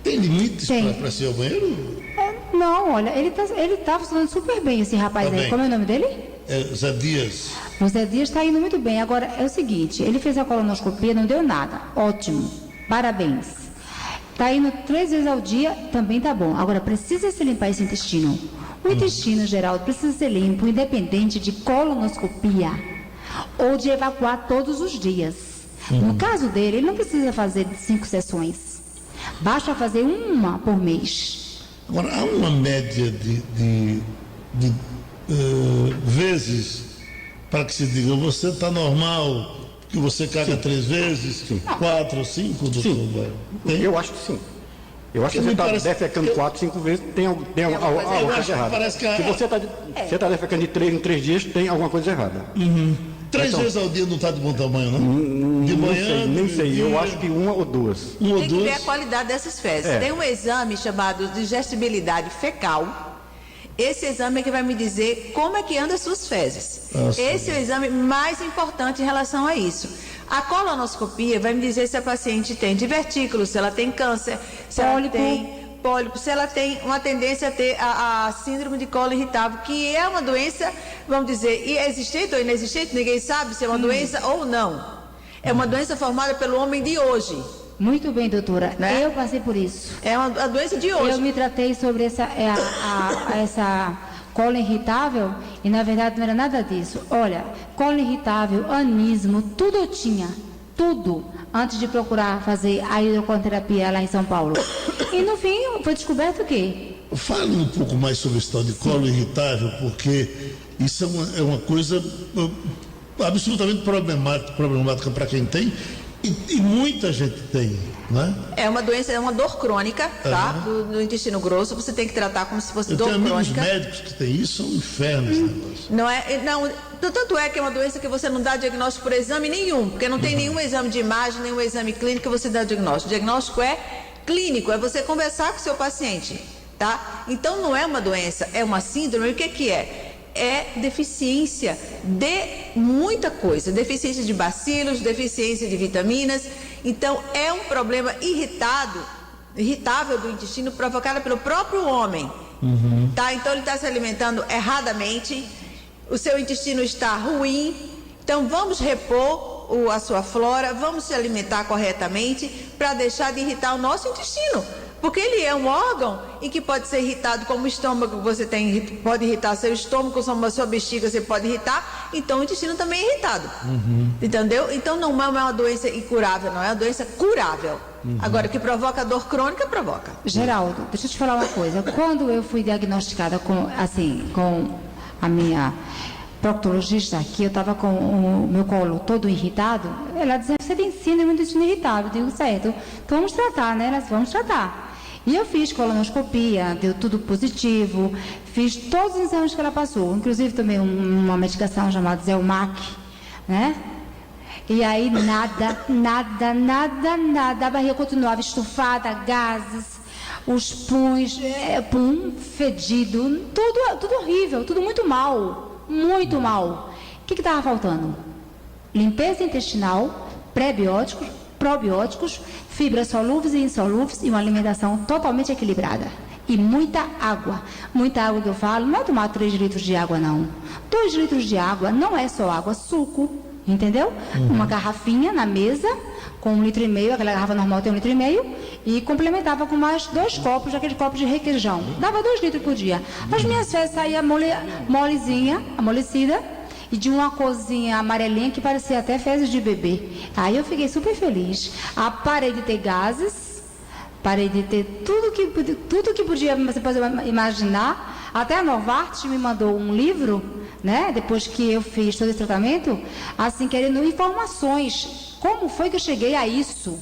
Tem limites para ser ao banheiro? Não, olha, ele tá funcionando super bem, esse rapaz aí. Como é o nome dele? Zé Dias. O Zé Dias está indo muito bem. Agora, é o seguinte, ele fez a colonoscopia, não deu nada. Ótimo, parabéns. Está indo 3 vezes ao dia, também tá bom. Agora, precisa se limpar esse intestino. O intestino, Geraldo, precisa ser limpo, independente de colonoscopia ou de evacuar todos os dias. No caso dele, ele não precisa fazer 5 sessões. Basta fazer uma por mês. Agora, há uma média de vezes para que se diga, você está normal, que você caga 3 vezes, 4 ou 5, doutor? Sim, eu acho que sim. Eu acho que você está defecando 4, 5 vezes, tem alguma coisa errada. Se você está defecando de 3 em 3 dias, tem alguma coisa errada. 3 vezes ao dia não está de bom tamanho, não? De manhã? Nem sei. Eu acho que 1 ou 2. Tem que ver a qualidade dessas fezes. Tem um exame chamado de digestibilidade fecal. Esse exame é que vai me dizer como é que anda as suas fezes. Esse é o exame mais importante em relação a isso. A colonoscopia vai me dizer se a paciente tem divertículos, se ela tem câncer, se ela tem pólipo, se ela tem uma tendência a ter a síndrome de colo irritável, que é uma doença, vamos dizer, existente ou inexistente, ninguém sabe se é uma doença ou não. É uma doença formada pelo homem de hoje. Muito bem, doutora. Né? Eu passei por isso. É a doença de hoje. Eu me tratei sobre essa colo irritável e, na verdade, não era nada disso. Olha, colo irritável, anismo, tudo eu tinha. Tudo. Antes de procurar fazer a hidrocoliterapia lá em São Paulo. E, no fim, foi descoberto o quê? Fale um pouco mais sobre esse tal de colo irritável, porque isso é uma coisa absolutamente problemática para quem tem. E muita gente tem, né? É uma doença, é uma dor crônica, tá? Do intestino grosso. Você tem que tratar como se fosse dor crônica. Os médicos que têm isso são um inferno esse negócio. Não, tanto é que é uma doença que você não dá diagnóstico por exame nenhum, porque não tem nenhum exame de imagem, nenhum exame clínico que você dá diagnóstico. O diagnóstico é clínico, é você conversar com o seu paciente, tá? Então não é uma doença, é uma síndrome. O que é? É deficiência de muita coisa, deficiência de bacilos, deficiência de vitaminas. Então é um problema irritável do intestino provocado pelo próprio homem, tá? Então ele está se alimentando erradamente, o seu intestino está ruim. Então vamos repor a sua flora, vamos se alimentar corretamente para deixar de irritar o nosso intestino. Porque ele é um órgão em que pode ser irritado, como o estômago, pode irritar seu estômago, como a sua bexiga você pode irritar, então o intestino também é irritado. Entendeu? Então não é uma doença incurável, não é uma doença curável. Agora, que provoca dor crônica, provoca. Geraldo, deixa eu te falar uma coisa. Quando eu fui diagnosticada com a minha proctologista, que eu estava com o meu colo todo irritado, ela dizia, você tem síndrome do intestino irritável. Eu digo, certo, então vamos tratar, né? Elas vamos tratar. E eu fiz colonoscopia, deu tudo positivo, fiz todos os exames que ela passou, inclusive tomei uma medicação chamada Zelmac, né? E aí nada, a barriga continuava estufada, gases, os puns, fedido, tudo horrível, tudo muito mal, muito mal. O que estava faltando? Limpeza intestinal, pré-bióticos, probióticos, fibras solúveis e insolúveis e uma alimentação totalmente equilibrada. E muita água. Muita água que eu falo, não é tomar 3 litros de água, não. 2 litros de água não é só água, suco, entendeu? Uma garrafinha na mesa, com 1,5 litro, aquela garrafa normal tem 1,5 litro, e complementava com mais 2 copos, aquele copo de requeijão. Dava 2 litros por dia. As minhas fezes saíam molezinha, amolecida, e de uma corzinha amarelinha que parecia até fezes de bebê. Aí eu fiquei super feliz. Parei de ter gases, parei de ter tudo que podia você pode imaginar. Até a Novartis me mandou um livro, né? Depois que eu fiz todo esse tratamento, assim, querendo informações. Como foi que eu cheguei a isso?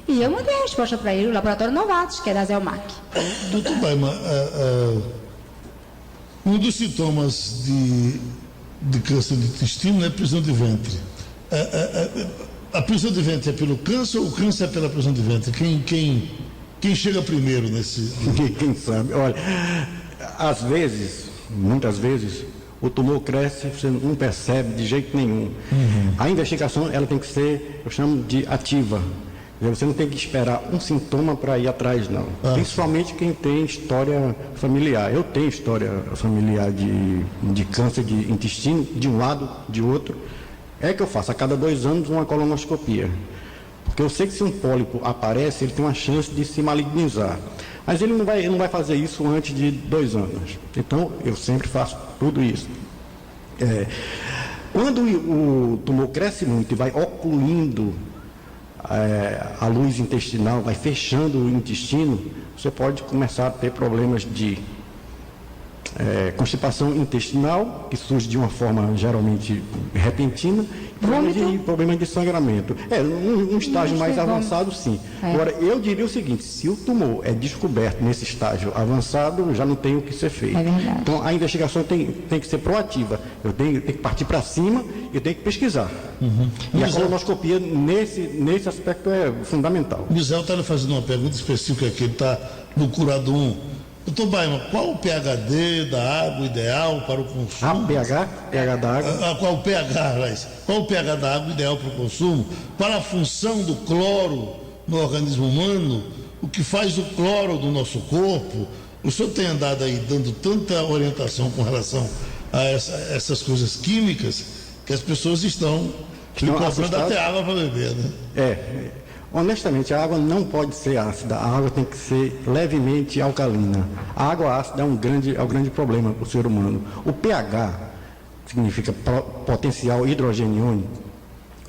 E eu mandei a resposta para ele, o laboratório Novartis, que é da Zelmac. Doutor Baima, um dos sintomas de câncer de intestino é prisão de ventre. A prisão de ventre é pelo câncer ou o câncer é pela prisão de ventre? Quem chega primeiro nesse... Quem sabe? Olha, às vezes, muitas vezes, o tumor cresce, você não percebe de jeito nenhum. A investigação, ela tem que ser, eu chamo de ativa. Você não tem que esperar um sintoma para ir atrás, não. Principalmente quem tem história familiar. Eu tenho história familiar de câncer de intestino, de um lado, de outro. É que eu faço a cada 2 anos uma colonoscopia. Porque eu sei que se um pólipo aparece, ele tem uma chance de se malignizar. Mas ele não vai fazer isso antes de 2 anos. Então, eu sempre faço tudo isso. Quando o tumor cresce muito e vai ocluindo a luz intestinal, vai fechando o intestino, você pode começar a ter problemas de constipação intestinal, que surge de uma forma geralmente repentina, problema de sangramento. Um estágio mais avançado, sim. Agora, eu diria o seguinte, se o tumor é descoberto nesse estágio avançado, já não tem o que ser feito. Então, a investigação tem que ser proativa. Eu tenho que partir para cima e eu tenho que pesquisar. E a colonoscopia, nesse aspecto, é fundamental. O Misael está lhe fazendo uma pergunta específica aqui, ele está no Curado 1. Doutor Baima, qual o pHD da água ideal para o consumo? pH da água? Qual o pH, aliás? Qual o pH da água ideal para o consumo? Qual a função do cloro no organismo humano? O que faz o cloro do nosso corpo? O senhor tem andado aí dando tanta orientação com relação a essas coisas químicas que as pessoas estão comprando até água para beber, né? Honestamente, a água não pode ser ácida, a água tem que ser levemente alcalina. A água ácida é um grande problema para o ser humano. O pH, significa potencial hidrogênio iônico,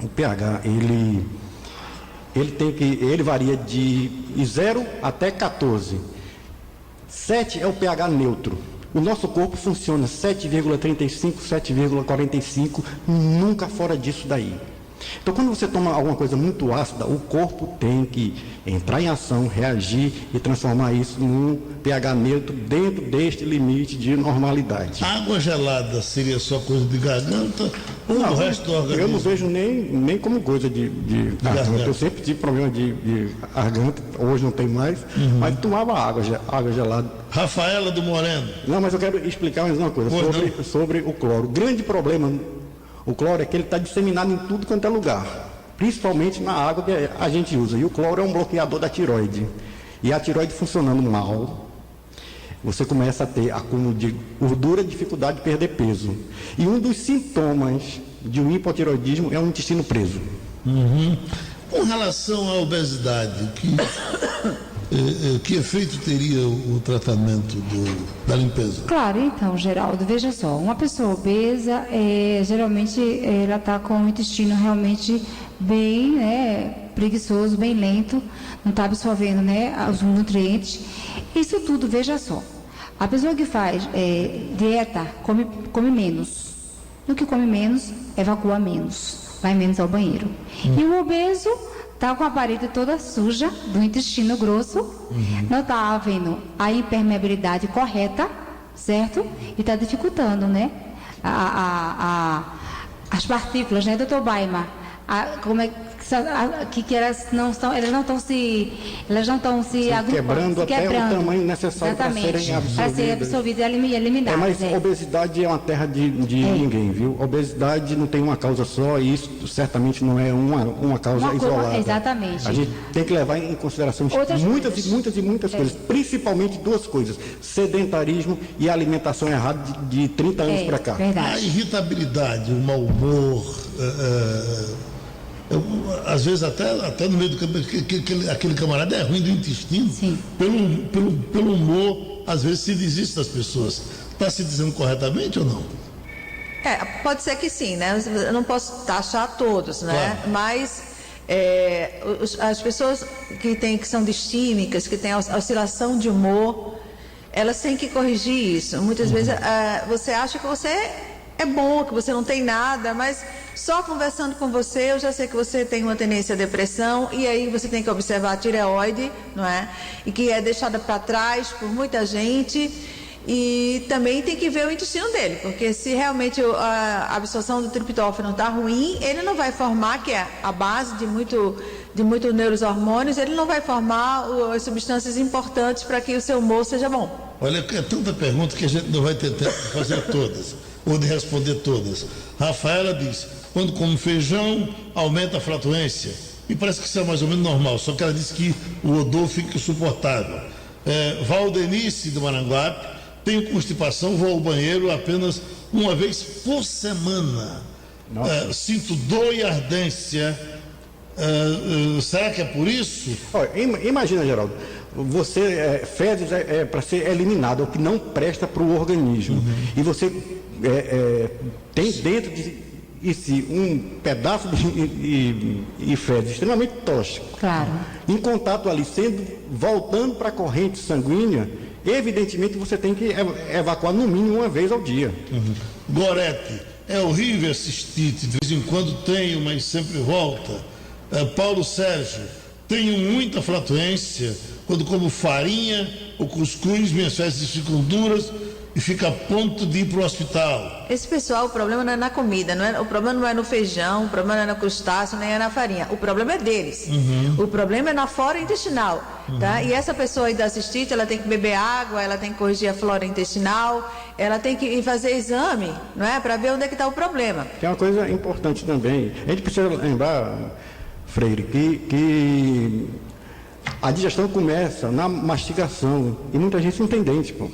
o pH, ele varia de 0 até 14. 7 é o pH neutro. O nosso corpo funciona 7,35, 7,45, nunca fora disso daí. Então, quando você toma alguma coisa muito ácida, o corpo tem que entrar em ação, reagir e transformar isso num pH neutro dentro deste limite de normalidade. Água gelada seria só coisa de garganta ou o resto do organismo? Eu não vejo nem como coisa de garganta. Eu sempre tive problema de garganta, hoje não tem mais, mas tomava água gelada. Rafaela do Moreno. Não, mas eu quero explicar mais uma coisa sobre o cloro. O grande problema... O cloro é que ele está disseminado em tudo quanto é lugar, principalmente na água que a gente usa. E o cloro é um bloqueador da tireoide. E a tireoide funcionando mal, você começa a ter acúmulo de gordura e dificuldade de perder peso. E um dos sintomas de um hipotireoidismo é um intestino preso. Com relação à obesidade, que efeito teria o tratamento da limpeza? Claro, então, Geraldo, veja só, uma pessoa obesa, geralmente ela está com o intestino realmente bem preguiçoso, bem lento, não está absorvendo os nutrientes. Isso tudo, veja só, a pessoa que faz dieta come menos. No que come menos, evacua menos, vai menos ao banheiro. E o obeso está com a parede toda suja do intestino grosso, não está havendo a impermeabilidade correta, certo? E está dificultando, as partículas, doutor Baima? Como é que elas não estão se quebrando até o tamanho necessário para serem absorvidas e eliminadas. Mas obesidade é uma terra de ninguém, viu? Obesidade não tem uma causa só e isso certamente não é uma causa isolada. Exatamente. A gente tem que levar em consideração muitas coisas, principalmente duas coisas: sedentarismo e alimentação errada de 30 anos para cá. Verdade. A irritabilidade, o mau humor, às vezes até no meio do campo, aquele camarada é ruim do intestino. Sim. Pelo humor, às vezes se desiste das pessoas. Está se dizendo corretamente ou não? Pode ser que sim, Eu não posso taxar todos, Claro. Mas as pessoas que são distímicas, que têm oscilação de humor, elas têm que corrigir isso. Muitas vezes você acha que você é bom, que você não tem nada, mas só conversando com você, eu já sei que você tem uma tendência à depressão, e aí você tem que observar a tireoide, não é? E que é deixada para trás por muita gente, e também tem que ver o intestino dele, porque se realmente a absorção do triptófano está ruim, ele não vai formar, que é a base de muitos neurohormônios, ele não vai formar as substâncias importantes para que o seu humor seja bom. Olha, é tanta pergunta que a gente não vai ter tempo de fazer todas, ou de responder todas. Rafaela diz: quando come feijão, aumenta a flatulência. E parece que isso é mais ou menos normal, só que ela disse que o odor fica insuportável. Valdenice do Maranguape: tenho constipação, vou ao banheiro apenas uma vez por semana. Sinto dor e ardência. Será que é por isso? Imagina, Geraldo, fezes é para ser eliminado, é o que não presta para o organismo. E você tem dentro de si um pedaço de fezes extremamente tóxico. Claro. Em contato ali, voltando para a corrente sanguínea, evidentemente você tem que evacuar no mínimo uma vez ao dia. Gorete, é horrível assistir, de vez em quando tenho, mas sempre volta. Paulo Sérgio, tenho muita flatulência quando como farinha ou cuscuz, minhas fezes ficam duras e fica a ponto de ir para o hospital. Esse pessoal, o problema não é na comida, o problema não é no feijão, o problema não é no crustáceo, nem é na farinha. O problema é deles. O problema é na flora intestinal, tá? E essa pessoa aí da cistite, ela tem que beber água, ela tem que corrigir a flora intestinal, ela tem que ir fazer exame, não é? Para ver onde é que está o problema. Tem uma coisa importante também. A gente precisa lembrar, Freire, que a digestão começa na mastigação e muita gente não tem dente, pô.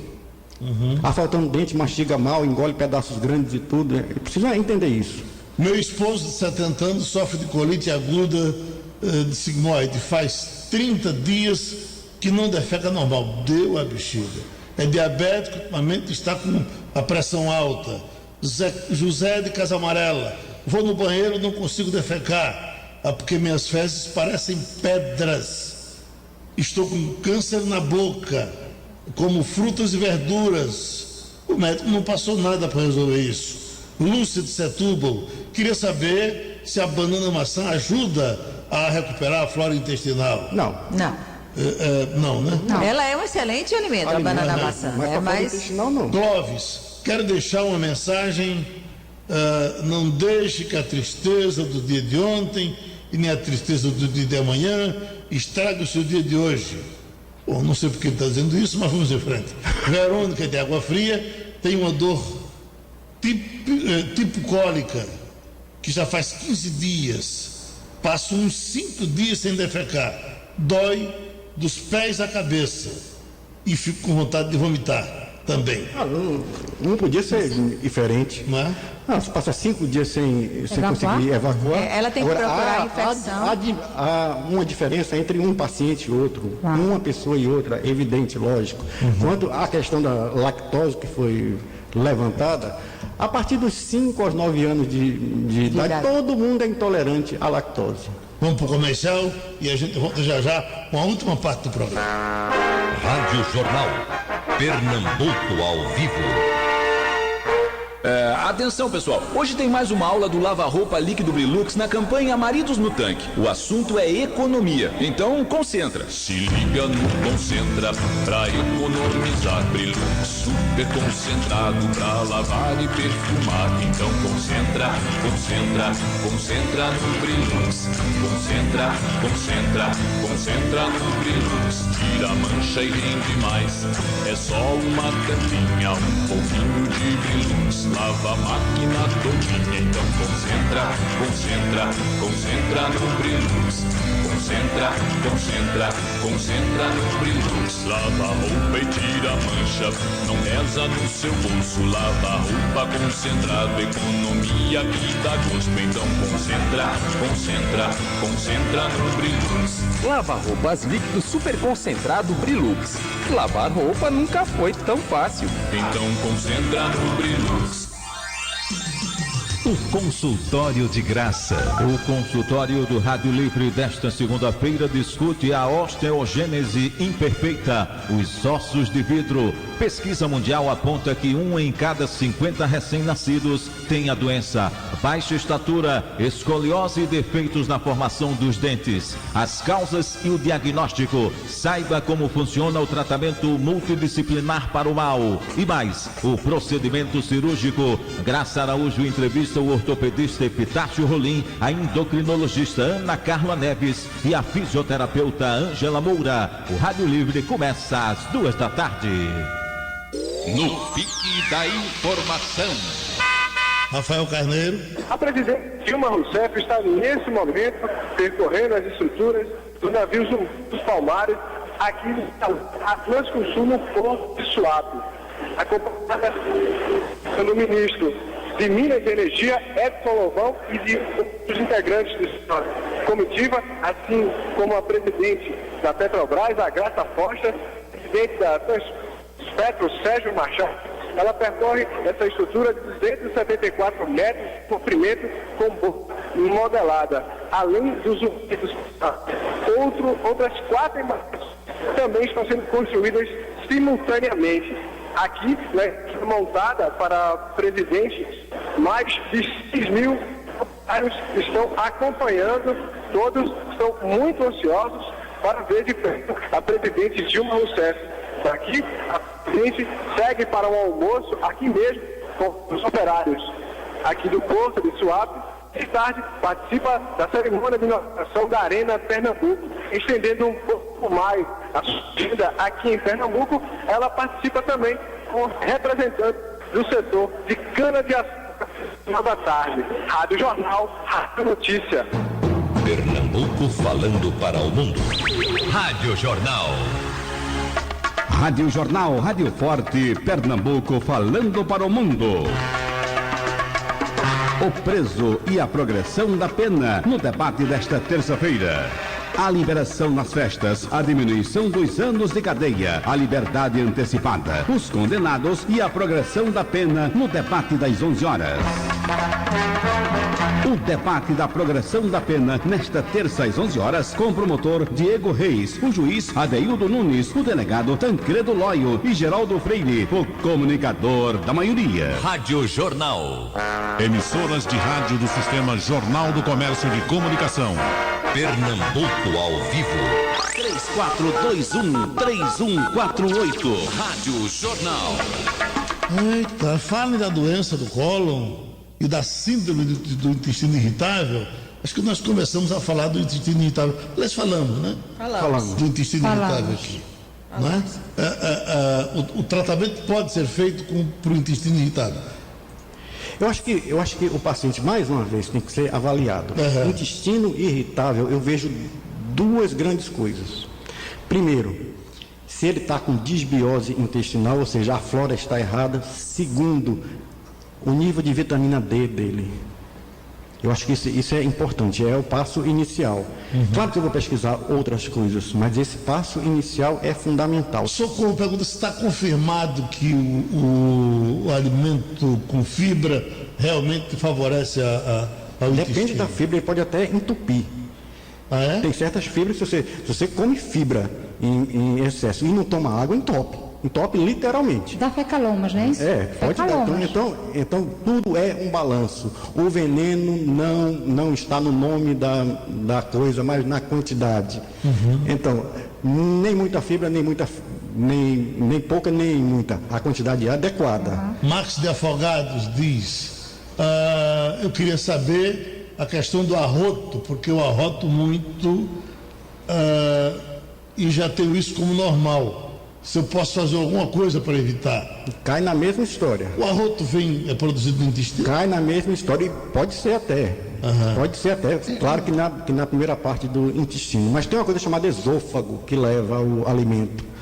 Faltando dente, mastiga mal, engole pedaços grandes e tudo. Precisa entender isso. Meu esposo de 70 anos sofre de colite aguda de sigmoide. Faz 30 dias que não defeca normal. Deu a bexiga. É diabético, ultimamente está com a pressão alta. José de Casa Amarela. Vou no banheiro, não consigo defecar. Porque minhas fezes parecem pedras. Estou com câncer na boca. Como frutas e verduras. O médico não passou nada para resolver isso. Lúcia de Setúbal, queria saber se a banana maçã ajuda a recuperar a flora intestinal. Não. Não, né? Não. Ela é um excelente alimento, a banana maçã. Mas intestinal não. Clóvis, quero deixar uma mensagem. Não deixe que a tristeza do dia de ontem e nem a tristeza do dia de amanhã estrague o seu dia de hoje. Bom, não sei porque ele está dizendo isso, mas vamos em frente. Verônica de Água Fria tem uma dor tipo cólica, que já faz 15 dias. Passa uns 5 dias sem defecar. Dói dos pés à cabeça. E fico com vontade de vomitar também. Não podia ser diferente. Não é? Se passa 5 dias sem conseguir evacuar. Ela tem que procurar a infecção. Há uma diferença entre um paciente e outro, uma pessoa e outra, evidente, lógico. Quanto à questão da lactose que foi levantada, a partir dos 5 aos 9 anos de idade, todo mundo é intolerante à lactose. Vamos para o comercial e a gente volta já com a última parte do programa. Rádio Jornal, Pernambuco ao vivo. Atenção, pessoal, hoje tem mais uma aula do lava-roupa líquido Brilux na campanha Maridos no Tanque. O assunto é economia, então concentra. Se liga no Concentra pra economizar. Brilux super concentrado pra lavar e perfumar. Então concentra no Brilux. Concentra no Brilux. Tira a mancha e rende mais. É só uma tampinha, um pouquinho de Brilux. Lava a máquina todinha, então concentra no Brilux. Concentra no Brilux. Lava a roupa e tira a mancha, não pesa no seu bolso. Lava a roupa concentrado, economia que dá gosto. Então concentra no Brilux. Lava roupas líquido super concentrado Brilux. Lavar roupa nunca foi tão fácil. Então concentra no Brilux. O consultório de graça. O consultório do Rádio Livre desta segunda-feira discute a osteogênese imperfeita, os ossos de vidro. Pesquisa mundial aponta que 1 em cada 50 recém-nascidos tem a doença. Baixa estatura, escoliose e defeitos na formação dos dentes. As causas e o diagnóstico. Saiba como funciona o tratamento multidisciplinar para o mal. E mais, o procedimento cirúrgico. Graça Araújo entrevista o ortopedista Epitácio Rolim, a endocrinologista Ana Carla Neves e a fisioterapeuta Ângela Moura. O Rádio Livre começa às 2 da tarde. No Pique da Informação. Rafael Carneiro. A presidente Dilma Rousseff está nesse momento percorrendo as estruturas do navio dos Palmares aqui no Atlântico Sul, no Porto de Suape. Acompanhada pelo ministro de Minas e Energia, Edson Lobão, e de outros integrantes da comitiva, assim como a presidente da Petrobras, a Graça Foster, presidente da Petro, Sérgio Machado. Ela percorre essa estrutura de 274 metros de comprimento com boca modelada, além dos outras 4 embarcações também estão sendo construídas simultaneamente. Aqui, né, montada para presidentes, mais de 6 mil voluntários estão acompanhando, todos estão muito ansiosos para ver de perto a presidente Dilma Rousseff. Aqui, a presidente segue para um almoço aqui mesmo com os operários aqui do Porto de Suape. Mais tarde, participa da cerimônia de inauguração da Arena Pernambuco, estendendo um pouco mais a sua agenda aqui em Pernambuco. Ela participa também com representantes do setor de cana-de-açúcar da tarde. Rádio Jornal, Rádio Notícia. Pernambuco falando para o mundo. Rádio Jornal. Rádio Jornal, Rádio Forte, Pernambuco falando para o mundo. O preso e a progressão da pena no debate desta terça-feira. A liberação nas festas, a diminuição dos anos de cadeia, a liberdade antecipada, os condenados e a progressão da pena no debate das 11 horas. O debate da progressão da pena nesta terça às 11 horas com o promotor Diego Reis, o juiz Adeildo Nunes, o delegado Tancredo Loio e Geraldo Freire, o comunicador da maioria. Rádio Jornal. Emissoras de rádio do Sistema Jornal do Comércio de Comunicação. Pernambuco ao vivo. 3421-3148. Rádio Jornal. Eita, fale da doença do cólon e da síndrome do intestino irritável. Acho que nós começamos a falar do intestino irritável. Nós falamos, né? Falamos. Do intestino irritável aqui. Não é? O tratamento pode ser feito para o intestino irritável. Eu acho que o paciente, mais uma vez, tem que ser avaliado. O intestino irritável, eu vejo duas grandes coisas. Primeiro, se ele está com disbiose intestinal, ou seja, a flora está errada. Segundo, o nível de vitamina D dele. Eu acho que isso é importante, é o passo inicial. Claro que eu vou pesquisar outras coisas, mas esse passo inicial é fundamental. Socorro, pergunta se está confirmado que o alimento com fibra realmente favorece ao intestino. Depende da fibra, ele pode até entupir. Ah, é? Tem certas fibras, se você come fibra em excesso e não toma água, entope. Entope literalmente. Dá fecalomas, não é isso? Pode dar. Então tudo é um balanço. O veneno não está no nome da coisa, mas na quantidade. Então, nem muita fibra, nem pouca, nem muita. A quantidade é adequada. Max de Afogados diz, eu queria saber a questão do arroto, porque eu arroto muito e já tenho isso como normal. Se eu posso fazer alguma coisa para evitar. Cai na mesma história. O arroto é produzido no intestino? Cai na mesma história e pode ser até. Pode ser até. Claro que na primeira parte do intestino. Mas tem uma coisa chamada esôfago, que leva o alimento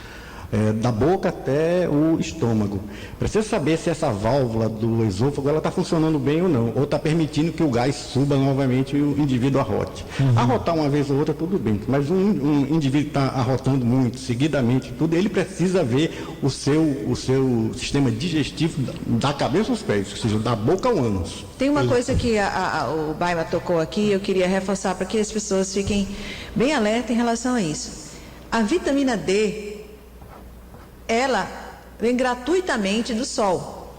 da boca até o estômago. Precisa saber se essa válvula do esôfago está funcionando bem ou não. Ou está permitindo que o gás suba novamente e o indivíduo arrote. Arrotar uma vez ou outra, tudo bem. Mas um indivíduo que está arrotando muito, seguidamente, tudo, ele precisa ver o seu sistema digestivo da cabeça aos pés, ou seja, da boca ao ânus. Tem uma coisa que o Baima tocou aqui, eu queria reforçar para que as pessoas fiquem bem alertas em relação a isso. A vitamina D, ela vem gratuitamente do sol,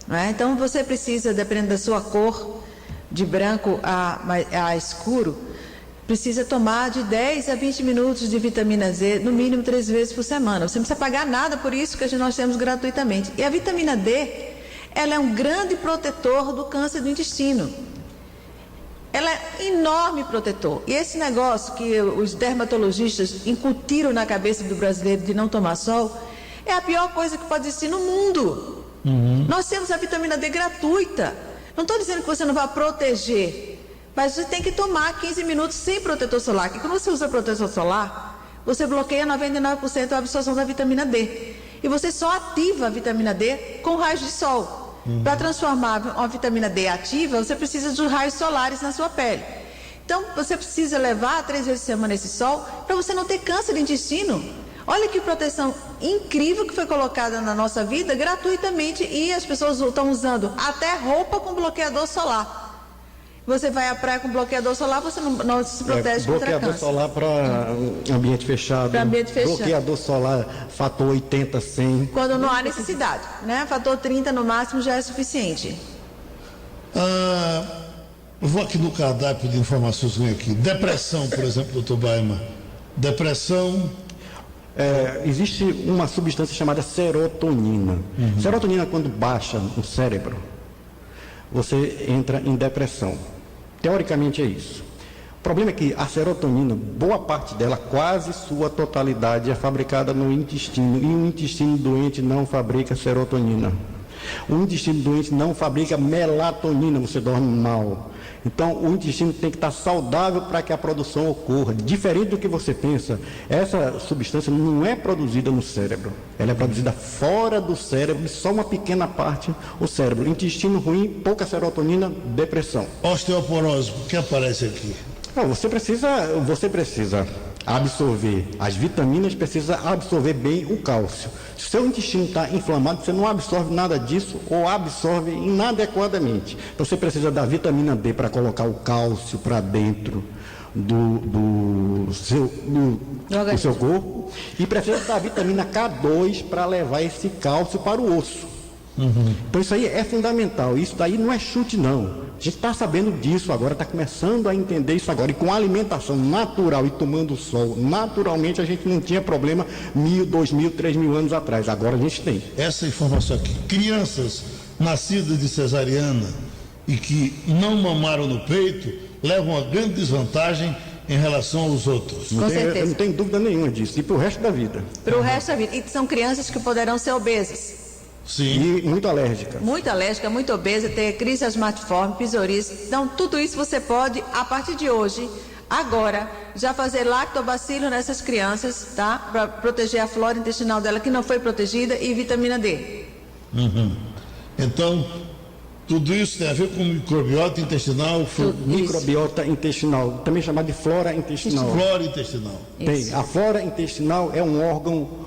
não é? Então você precisa, dependendo da sua cor, de branco a escuro, precisa tomar de 10 a 20 minutos de vitamina Z, no mínimo 3 vezes por semana. Você não precisa pagar nada por isso, que nós temos gratuitamente. E a vitamina D, ela é um grande protetor do câncer do intestino. Ela é enorme protetor. E esse negócio que os dermatologistas incutiram na cabeça do brasileiro de não tomar sol, é a pior coisa que pode existir no mundo. Nós temos a vitamina D gratuita. Não estou dizendo que você não vai proteger, mas você tem que tomar 15 minutos sem protetor solar. E quando você usa protetor solar, você bloqueia 99% da absorção da vitamina D. E você só ativa a vitamina D com raios de sol. Para transformar uma vitamina D ativa, você precisa de raios solares na sua pele. Então, você precisa levar 3 vezes por semana esse sol para você não ter câncer de intestino. Olha que proteção incrível que foi colocada na nossa vida gratuitamente, e as pessoas estão usando até roupa com bloqueador solar. Você vai à praia com bloqueador solar, você não se protege contra câncer. Bloqueador solar para ambiente fechado. Para ambiente fechado. Bloqueador solar, fator 80, 100. Quando não há necessidade, né? Fator 30 no máximo já é suficiente. Eu vou aqui no cardápio de informações aqui. Depressão, por exemplo, doutor Baima. Depressão... existe uma substância chamada serotonina. Serotonina, quando baixa no cérebro, você entra em depressão. Teoricamente é isso. O problema é que a serotonina, boa parte dela, quase sua totalidade, é fabricada no intestino. E o intestino doente não fabrica serotonina. O intestino doente não fabrica melatonina, você dorme mal. Então, o intestino tem que estar saudável para que a produção ocorra. Diferente do que você pensa, essa substância não é produzida no cérebro. Ela é produzida fora do cérebro, só uma pequena parte o cérebro. Intestino ruim, pouca serotonina, depressão. Osteoporose, o que aparece aqui? Não, você precisa absorver as vitaminas, precisa absorver bem o cálcio. Se o seu intestino está inflamado, você não absorve nada disso ou absorve inadequadamente. Então você precisa da vitamina D para colocar o cálcio para dentro do seu corpo, e precisa da vitamina K2 para levar esse cálcio para o osso. Então isso aí é fundamental. Isso daí não é chute, não. A gente está sabendo disso agora, está começando a entender isso agora. E com alimentação natural e tomando sol, naturalmente a gente não tinha problema 1.000, 2.000, 3.000 anos atrás. Agora a gente tem. Essa informação aqui. Crianças nascidas de cesariana e que não mamaram no peito levam uma grande desvantagem em relação aos outros. Com certeza. Eu não tenho dúvida nenhuma disso. E para o resto da vida. Para o resto da vida. E são crianças que poderão ser obesas. Sim. E muito alérgica. Muito alérgica, muito obesa, ter crise asmatiforme, psoríase. Então, tudo isso você pode, a partir de hoje, agora, já fazer lactobacilo nessas crianças, tá? Para proteger a flora intestinal dela que não foi protegida, e vitamina D. Então, tudo isso tem a ver com microbiota intestinal? Microbiota intestinal, também chamada de flora intestinal. Flora intestinal. Tem. A flora intestinal é um órgão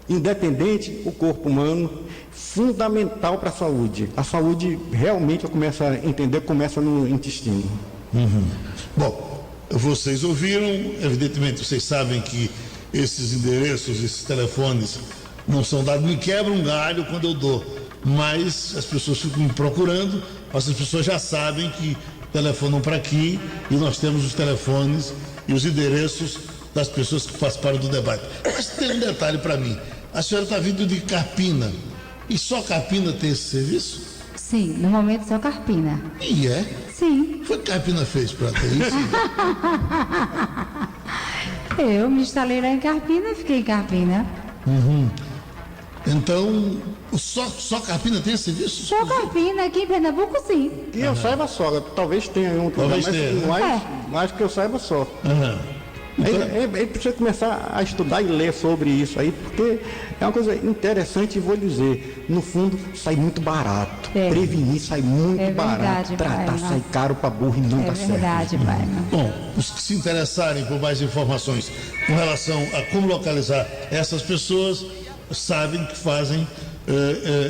independente do corpo humano, fundamental para a saúde. A saúde, realmente, eu começo a entender, começa no intestino. Bom, vocês ouviram, evidentemente vocês sabem que esses endereços, esses telefones não são dados, me quebra um galho quando eu dou, mas as pessoas ficam me procurando, as pessoas já sabem que telefonam para aqui e nós temos os telefones e os endereços das pessoas que participaram do debate. Mas tem um detalhe para mim. A senhora está vindo de Carpina. E só Carpina tem esse serviço? Sim, no momento só Carpina. E é? Sim. Foi que Carpina fez para ter isso? Eu me instalei lá em Carpina e fiquei em Carpina. Então, só Carpina tem esse serviço? Só Carpina, aqui em Pernambuco, sim. Que eu saiba só, talvez tenha em outro lugar, mas que eu saiba só. Ele precisa começar a estudar e ler sobre isso aí, porque é uma coisa interessante, e vou dizer, no fundo, sai muito barato. Prevenir sai muito barato. Tratar sai caro para burro e não dá certo. É verdade, pai. Bom, os que se interessarem por mais informações com relação a como localizar essas pessoas, sabem que fazem,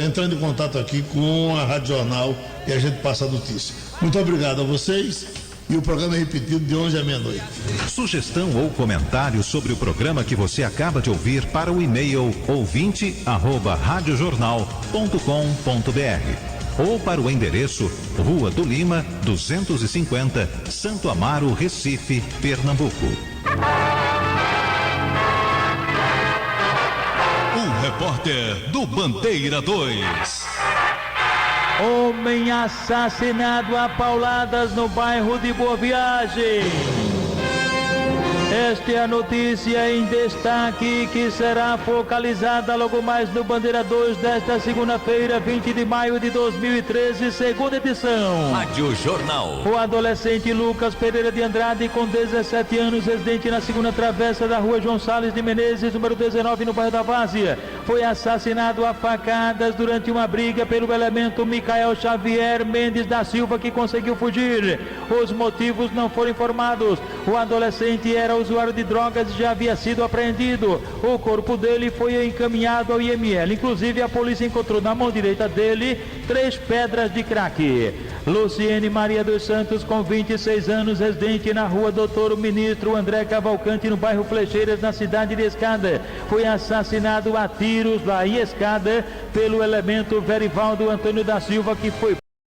entrando em contato aqui com a Rádio Jornal, e a gente passa a notícia. Muito obrigado a vocês. E o programa é repetido de 11 à meia-noite. Sugestão ou comentário sobre o programa que você acaba de ouvir para o e-mail ouvinte@radiojornal.com.br ou para o endereço Rua do Lima, 250, Santo Amaro, Recife, Pernambuco. O repórter do Bandeira 2. Homem assassinado a pauladas no bairro de Boa Viagem. Esta é a notícia em destaque que será focalizada logo mais no Bandeira 2 desta segunda-feira, 20 de maio de 2013, segunda edição. Rádio Jornal. O adolescente Lucas Pereira de Andrade, com 17 anos, residente na segunda travessa da rua João Salles de Menezes, número 19, no bairro da Várzea, foi assassinado a facadas durante uma briga pelo elemento Micael Xavier Mendes da Silva, que conseguiu fugir. Os motivos não foram informados. O adolescente era usuário de drogas e já havia sido apreendido. O corpo dele foi encaminhado ao IML. Inclusive, a polícia encontrou na mão direita dele 3 pedras de crack. Luciene Maria dos Santos, com 26 anos, residente na rua Doutor Ministro André Cavalcante, no bairro Flecheiras, na cidade de Escada, foi assassinado a tiros lá em Escada pelo elemento Verivaldo Antônio da Silva, que foi